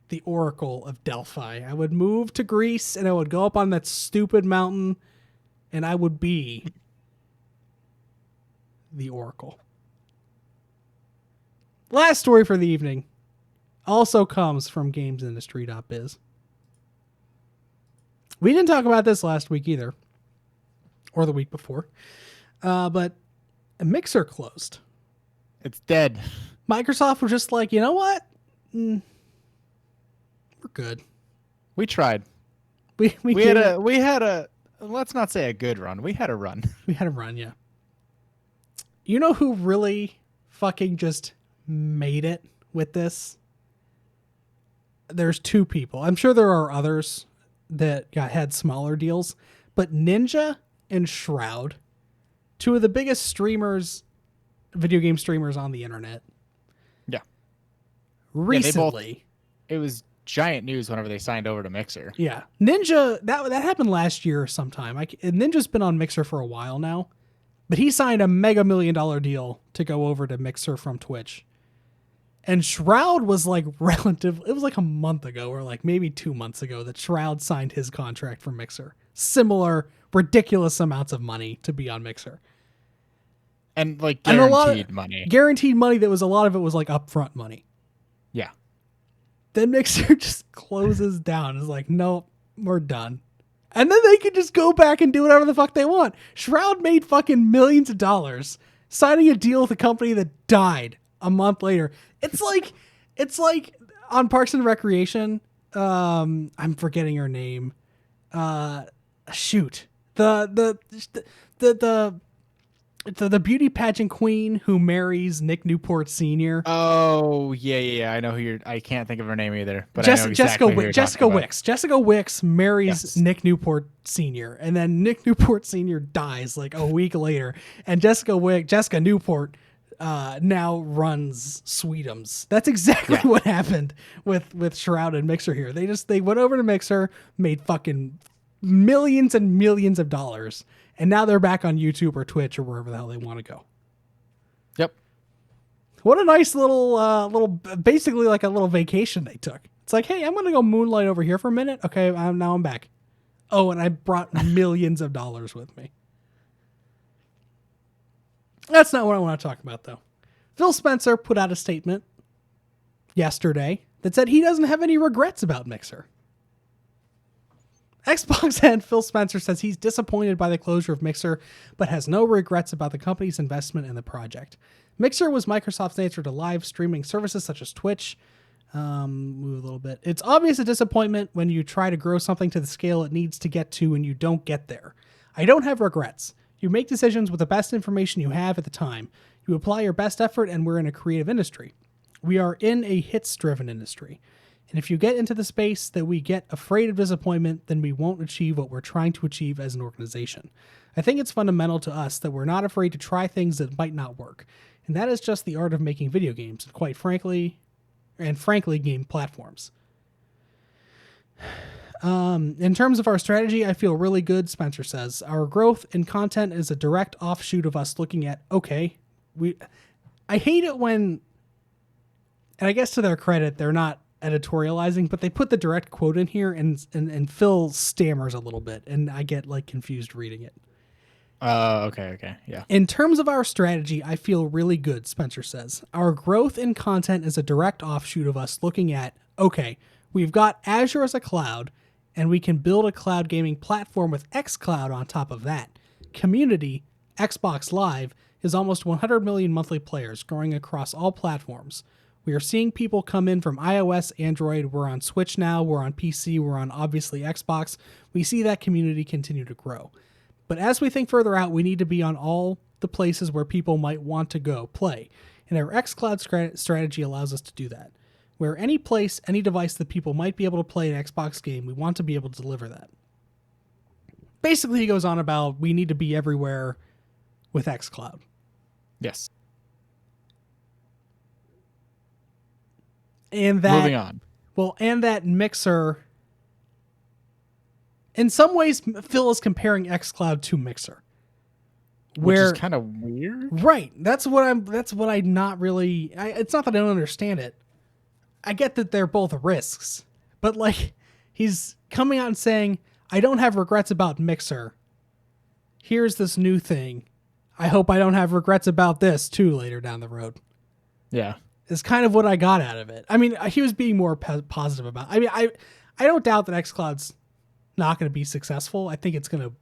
the Oracle of Delphi. I would move to Greece and I would go up on that stupid mountain and I would be the Oracle. Last story for the evening also comes from gamesindustry.biz. We didn't talk about this last week either, or the week before, but Mixer closed. It's dead. Microsoft was just like, you know what? We're good. We tried. We had a let's not say a good run. We had a run. We had a run, yeah. You know who really fucking just made it with this? There's two people. I'm sure there are others that had smaller deals, but Ninja and Shroud, two of the biggest streamers, video game streamers on the internet. Yeah. Recently. It was giant news whenever they signed over to Mixer. Yeah. Ninja, that happened last year sometime. Ninja's been on Mixer for a while now, but he signed a mega $1 million deal to go over to Mixer from Twitch. And Shroud was like it was like a month ago or like maybe 2 months ago that Shroud signed his contract for Mixer. Similar ridiculous amounts of money to be on Mixer. And like guaranteed money. Guaranteed money that was a lot of it was like upfront money. Yeah. Then Mixer just closes down. It's like, nope, we're done. And then they can just go back and do whatever the fuck they want. Shroud made fucking millions of dollars signing a deal with a company that died a month later. It's like on Parks and Recreation. I'm forgetting her name. Shoot. The beauty pageant queen who marries Nick Newport Sr. Oh yeah. I know who I can't think of her name either. But I know exactly Jessica Wicks. Jessica Wicks marries Nick Newport Sr. and then Nick Newport Sr. dies like a week later, and Jessica Newport now runs Sweetums. That's exactly what happened with Shroud and Mixer here. They went over to Mixer, made fucking millions and millions of dollars, and now they're back on YouTube or Twitch or wherever the hell they want to go. Yep. What a nice little basically like a little vacation they took. It's like, hey, I'm going to go moonlight over here for a minute. Okay, now I'm back. Oh, and I brought millions of dollars with me. That's not what I want to talk about, though. Phil Spencer put out a statement yesterday that said he doesn't have any regrets about Mixer. Xbox head Phil Spencer says he's disappointed by the closure of Mixer, but has no regrets about the company's investment in the project. Mixer was Microsoft's answer to live streaming services such as Twitch. Move a little bit. It's obvious a disappointment when you try to grow something to the scale it needs to get to and you don't get there. I don't have regrets. You make decisions with the best information you have at the time. You apply your best effort, and we're in a creative industry. We are in a hits-driven industry. And if you get into the space that we get afraid of disappointment, then we won't achieve what we're trying to achieve as an organization. I think it's fundamental to us that we're not afraid to try things that might not work. And that is just the art of making video games, and frankly, game platforms. In terms of our strategy, I feel really good, Spencer says. Our growth in content is a direct offshoot of us looking at, okay, I hate it when, and I guess to their credit, they're not editorializing, but they put the direct quote in here and Phil stammers a little bit, and I get like confused reading it. Okay, yeah. In terms of our strategy, I feel really good, Spencer says. Our growth in content is a direct offshoot of us looking at, okay, we've got Azure as a cloud, and we can build a cloud gaming platform with xCloud on top of that. Community, Xbox Live, is almost 100 million monthly players, growing across all platforms. We are seeing people come in from iOS, Android, we're on Switch now, we're on PC, we're on obviously Xbox. We see that community continue to grow. But as we think further out, we need to be on all the places where people might want to go play. And our xCloud strategy allows us to do that. Where any place, any device that people might be able to play an Xbox game, we want to be able to deliver that. Basically, he goes on about we need to be everywhere with xCloud. Yes. And that, moving on. Well, and that Mixer, in some ways, Phil is comparing xCloud to Mixer. Which is kind of weird. Right. That's what I not really, it's not that I don't understand it. I get that they're both risks, but like he's coming out and saying, I don't have regrets about Mixer. Here's this new thing. I hope I don't have regrets about this too later down the road. Yeah. Is kind of what I got out of it. I mean, he was being more positive about it. I mean, I don't doubt that xCloud's not going to be successful. I think it's going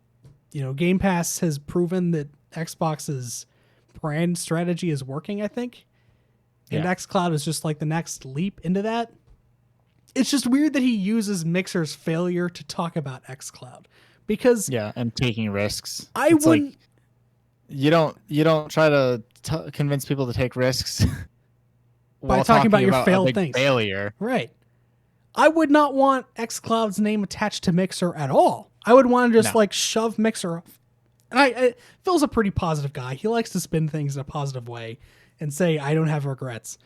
to, Game Pass has proven that Xbox's brand strategy is working, I think. And xCloud is just like the next leap into that. It's just weird that he uses Mixer's failure to talk about xCloud because and taking risks. I wouldn't. Like, you don't try to convince people to take risks by talking about your failed things. Failure, right? I would not want xCloud's name attached to Mixer at all. I would want to just like shove Mixer off. And Phil's a pretty positive guy. He likes to spin things in a positive way and say, I don't have regrets.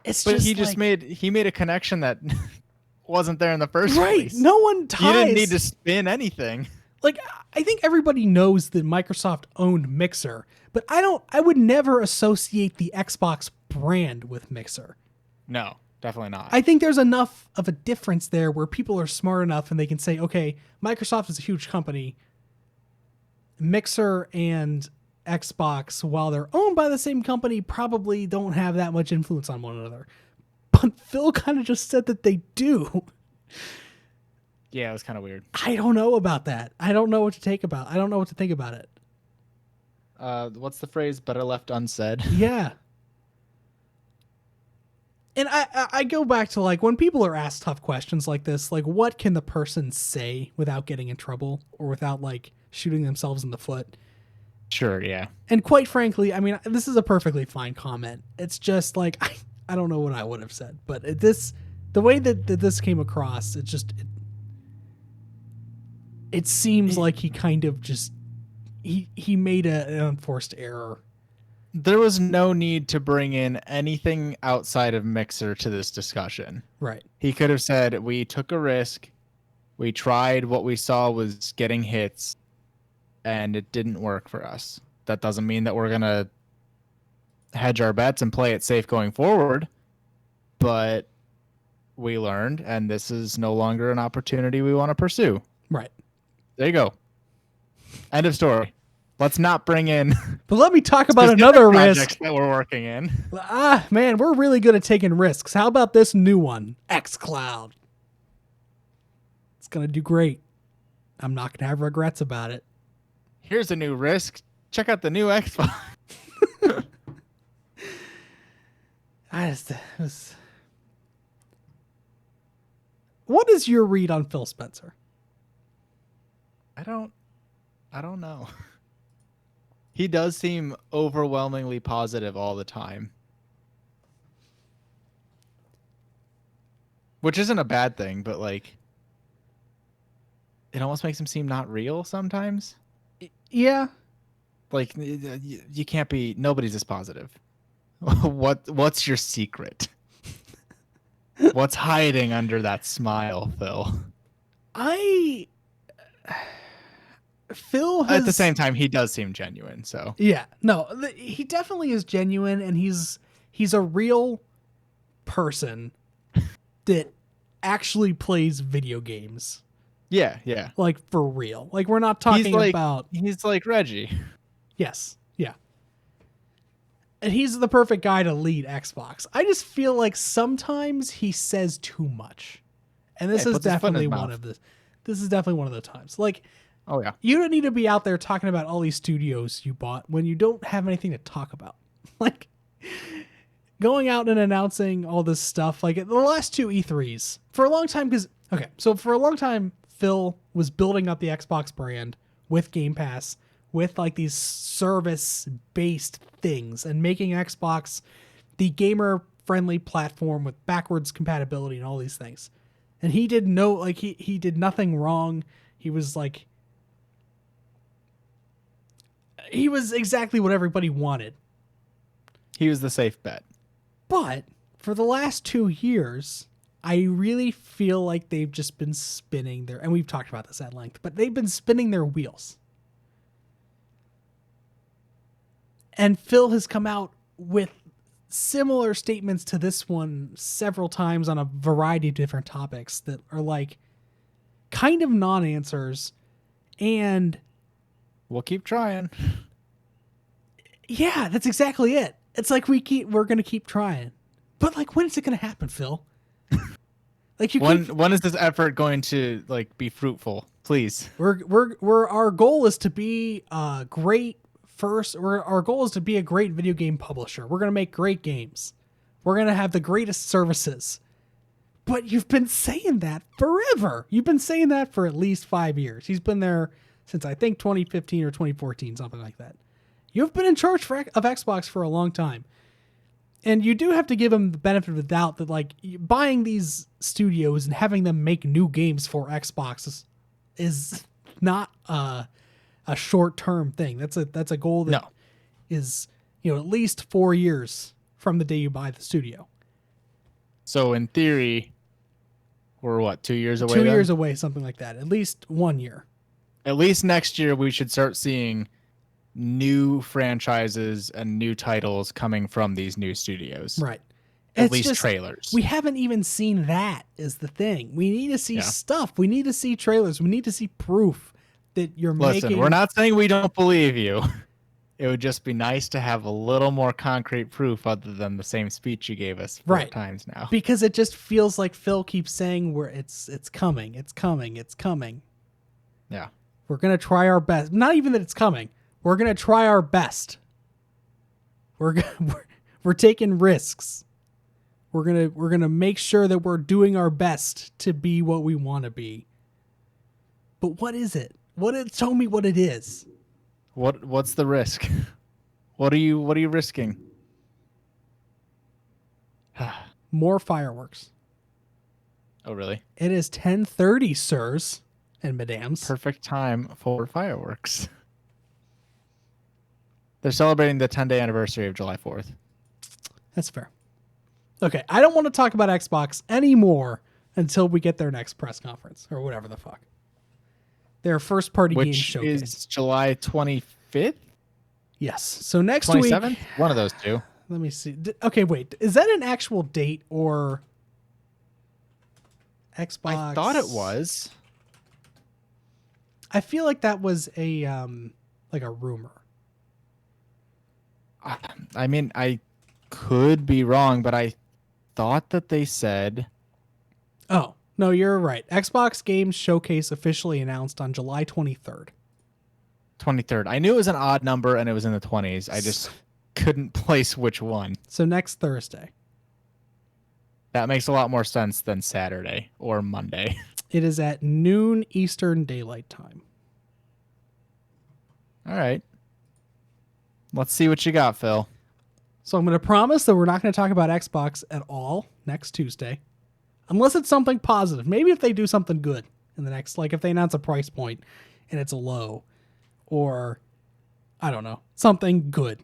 He made a connection that wasn't there in the first place. Right. No one ties. You didn't need to spin anything. Like, I think everybody knows that Microsoft owned Mixer, but I would never associate the Xbox brand with Mixer. No, definitely not. I think there's enough of a difference there where people are smart enough and they can say, okay, Microsoft is a huge company. Mixer and Xbox, while they're owned by the same company, probably don't have that much influence on one another. But Phil kind of just said that they do. Yeah, it was kind of weird. I don't know about that. I don't know what to think about it. What's the phrase? Better left unsaid. Yeah. And I go back to like when people are asked tough questions like this, like what can the person say without getting in trouble or without like shooting themselves in the foot? Sure, yeah. And quite frankly, I mean, this is a perfectly fine comment. It's just like, I don't know what I would have said, but the way that this came across, it seems like he kind of just, he made an unforced error. There was no need to bring in anything outside of Mixer to this discussion. Right. He could have said, we took a risk. We tried what we saw was getting hits. And it didn't work for us. That doesn't mean that we're going to hedge our bets and play it safe going forward. But we learned, and this is no longer an opportunity we want to pursue. Right. There you go. End of story. Let's not bring in... But let me talk about another risk that we're working in. Man, we're really good at taking risks. How about this new one? xCloud. It's going to do great. I'm not going to have regrets about it. Here's a new risk. Check out the new Xbox. What is your read on Phil Spencer? I don't know. He does seem overwhelmingly positive all the time. Which isn't a bad thing, but like it almost makes him seem not real sometimes. Yeah. Like you can't be, nobody's this positive. What's your secret? What's hiding under that smile, Phil? I Phil has, At the same time, he does seem genuine. So yeah, no, he definitely is genuine, and he's a real person that actually plays video games. yeah. Like for real. Like we're not talking about. He's like Reggie. Yes, yeah. And he's the perfect guy to lead Xbox. I just feel like sometimes he says too much. And this is definitely one of the this is definitely one of the times. Like, oh yeah. You don't need to be out there talking about all these studios you bought when you don't have anything to talk about. Like going out and announcing all this stuff, like the last two E3s for a long time. So for a long time, Phil was building up the Xbox brand with Game Pass, with like these service-based things, and making Xbox the gamer-friendly platform with backwards compatibility and all these things. And he did he did nothing wrong. He was exactly what everybody wanted. He was the safe bet. But for the last 2 years, I really feel like they've just been spinning and we've talked about this at length, but they've been spinning their wheels. And Phil has come out with similar statements to this one several times on a variety of different topics that are like kind of non-answers, and we'll keep trying. Yeah, that's exactly it. It's like we're going to keep trying. But like, when is it going to happen, Phil? Like when is this effort going to like be fruitful? Please. Our goal is to be great. Our goal is to be a great video game publisher. We're going to make great games. We're going to have the greatest services. But you've been saying that forever. You've been saying that for at least 5 years. He's been there since I think 2015 or 2014, something like that. You've been in charge of Xbox for a long time. And you do have to give him the benefit of the doubt that like buying these studios and having them make new games for Xbox is not a short-term thing. That's a goal that is, at least 4 years from the day you buy the studio. So in theory, we're 2 years away? 2 years away, something like that. At least 1 year. At least next year we should start seeing new franchises and new titles coming from these new studios. Right. At least trailers. We haven't even seen that is the thing. We need to see stuff. We need to see trailers. We need to see proof that you're making. Listen, we're not saying we don't believe you. It would just be nice to have a little more concrete proof other than the same speech you gave us 4 times now. Because it just feels like Phil keeps saying it's coming, it's coming, it's coming. Yeah. We're going to try our best. Not even that it's coming. We're going to try our best. We're taking risks. We're going to make sure that we're doing our best to be what we want to be. But what is it? Tell me what it is. What's the risk? What are you risking? More fireworks. Oh, really? It is 10:30, sirs and madams. Perfect time for fireworks. They're celebrating the 10-day anniversary of July 4th. That's fair. Okay, I don't want to talk about Xbox anymore until we get their next press conference or whatever the fuck. Their first party game showcase. Which is July 25th? Yes. So next 27th? week. One of those two. Let me see. Okay, wait. Is that an actual date or Xbox? I thought it was. I feel like that was a rumor. I mean, I could be wrong, but I thought that they said... Oh, no, you're right. Xbox Games Showcase officially announced on July 23rd. 23rd. I knew it was an odd number and it was in the 20s. I just couldn't place which one. So next Thursday. That makes a lot more sense than Saturday or Monday. It is at noon Eastern Daylight Time. All right. Let's see what you got, Phil. So I'm going to promise that we're not going to talk about Xbox at all next Tuesday. Unless it's something positive. Maybe if they do something good in the next, like if they announce a price point and it's a low. Or, I don't know, something good.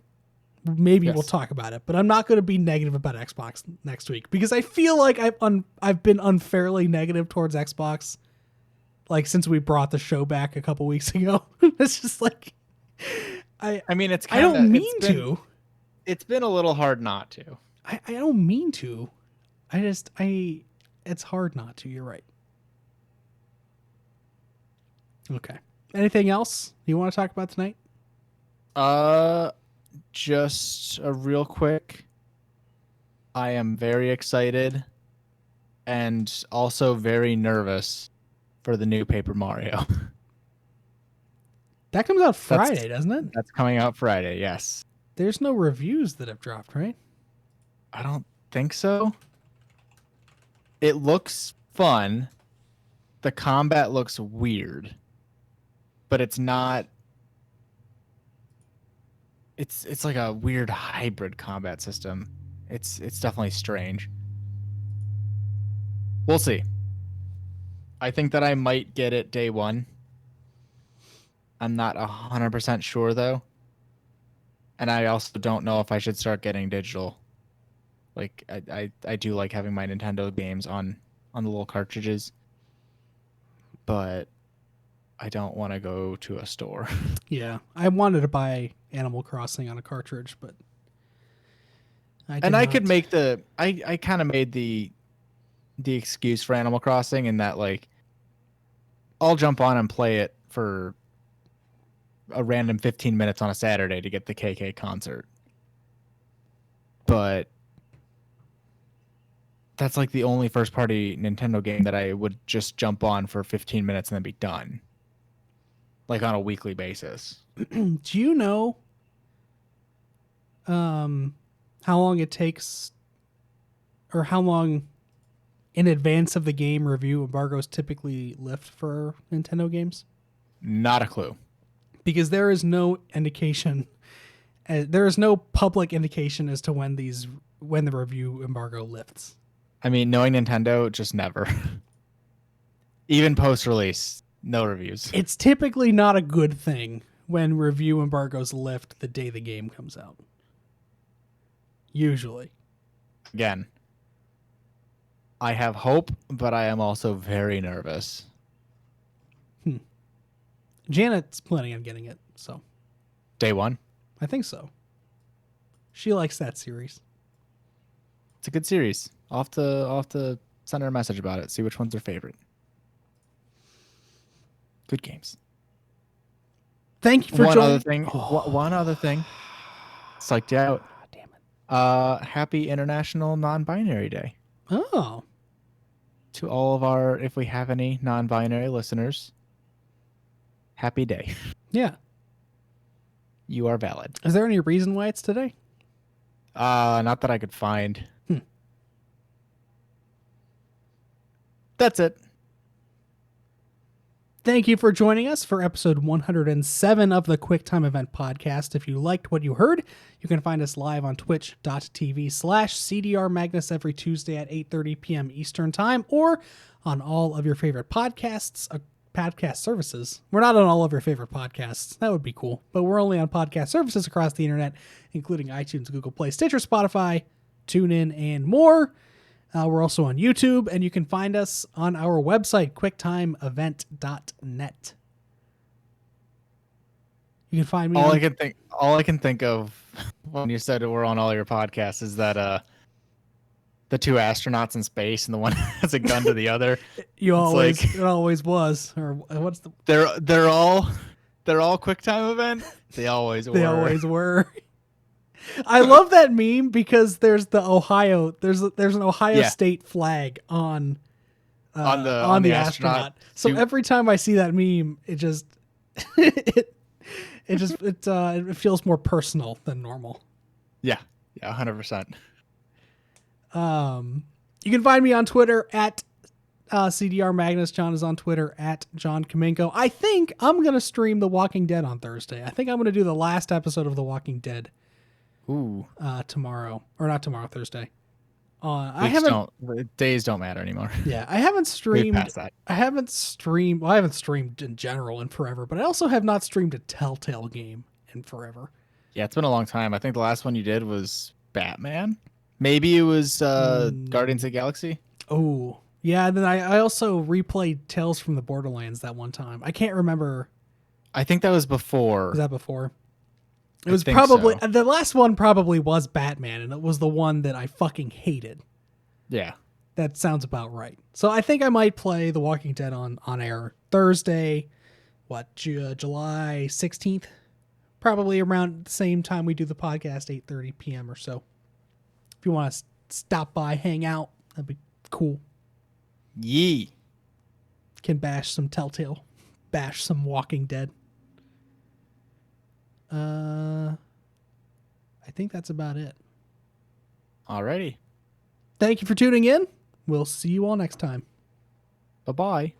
Maybe we'll talk about it. But I'm not going to be negative about Xbox next week. Because I feel like I've been unfairly negative towards Xbox Like since we brought the show back a couple weeks ago. It's just like I mean, it's I don't mean to. It's been a little hard not to. I don't mean to. It's hard not to. You're right. Okay. Anything else you want to talk about tonight? Just a real quick. I am very excited and also very nervous for the new Paper Mario. That comes out Friday, doesn't it? That's coming out Friday, yes. There's no reviews that have dropped, right? I don't think so. It looks fun. The combat looks weird. But it's not. It's like a weird hybrid combat system. It's definitely strange. We'll see. I think that I might get it day one. I'm not 100% sure though. And I also don't know if I should start getting digital. Like I do like having my Nintendo games on the little cartridges. But I don't want to go to a store. Yeah. I wanted to buy Animal Crossing on a cartridge, but I could make I kind of made the excuse for Animal Crossing in that like I'll jump on and play it for a random 15 minutes on a Saturday to get the KK concert. But that's like the only first party Nintendo game that I would just jump on for 15 minutes and then be done. Like on a weekly basis. Do you know how long it takes or how long in advance of the game review embargoes typically lift for Nintendo games? Not a clue. Because there is no indication, there is no public indication as to when the review embargo lifts. I mean, knowing Nintendo, just never. Even post-release, no reviews. It's typically not a good thing when review embargoes lift the day the game comes out. Usually. Again, I have hope, but I am also very nervous. Janet's planning on getting it, so. Day one? I think so. She likes that series. It's a good series. I'll have to send her a message about it, see which one's her favorite. Good games. Thank you for joining. One other thing. Psyched you out. Damn it. Happy International Non-Binary Day. Oh. To all of our, if we have any non-binary listeners, happy day. Yeah. You are valid. Is there any reason why it's today? Not that I could find. That's it. Thank you for joining us for episode 107 of the QuickTime Event Podcast. If you liked what you heard, you can find us live on twitch.tv/CDR Magnus every Tuesday at 8:30 p.m. Eastern Time, or on all of your favorite podcast services. We're not on all of your favorite podcasts. That would be cool. But we're only on podcast services across the internet, including iTunes, Google Play, Stitcher, Spotify, TuneIn, and more. We're also on YouTube, and you can find us on our website, quicktimeevent.net. You can find me. All I can think of when you said we're on all your podcasts is that the two astronauts in space and the one has a gun to the other. It always was. Or what's the? They're all QuickTime Event. They always were. They always were. I love that meme because there's an Ohio State flag on the astronaut. So every time I see that meme, it just it feels more personal than normal. Yeah, 100%. You can find me on Twitter at CDR Magnus. John is on Twitter at John Kamenko. I think I'm gonna stream The Walking Dead on Thursday. I think I'm gonna do the last episode of The Walking Dead. Ooh. Tomorrow, or not tomorrow, Thursday. Days don't matter anymore. Yeah, I haven't streamed. That. I haven't streamed in general in forever, but I also have not streamed a Telltale game in forever. Yeah, it's been a long time. I think the last one you did was Batman. Maybe it was Guardians of the Galaxy. Oh, Yeah, and then I also replayed Tales from the Borderlands that one time. I can't remember. I think that was before. Was that before? It I was think probably so. the last one. Probably was Batman, and it was the one that I fucking hated. Yeah. That sounds about right. So I think I might play The Walking Dead on air Thursday. What, July 16th? Probably around the same time we do the podcast, 8:30 p.m. or so. If you want to stop by, hang out, that'd be cool. Yee. Can bash some Telltale, bash some Walking Dead. I think that's about it. Alrighty. Thank you for tuning in. We'll see you all next time. Bye-bye.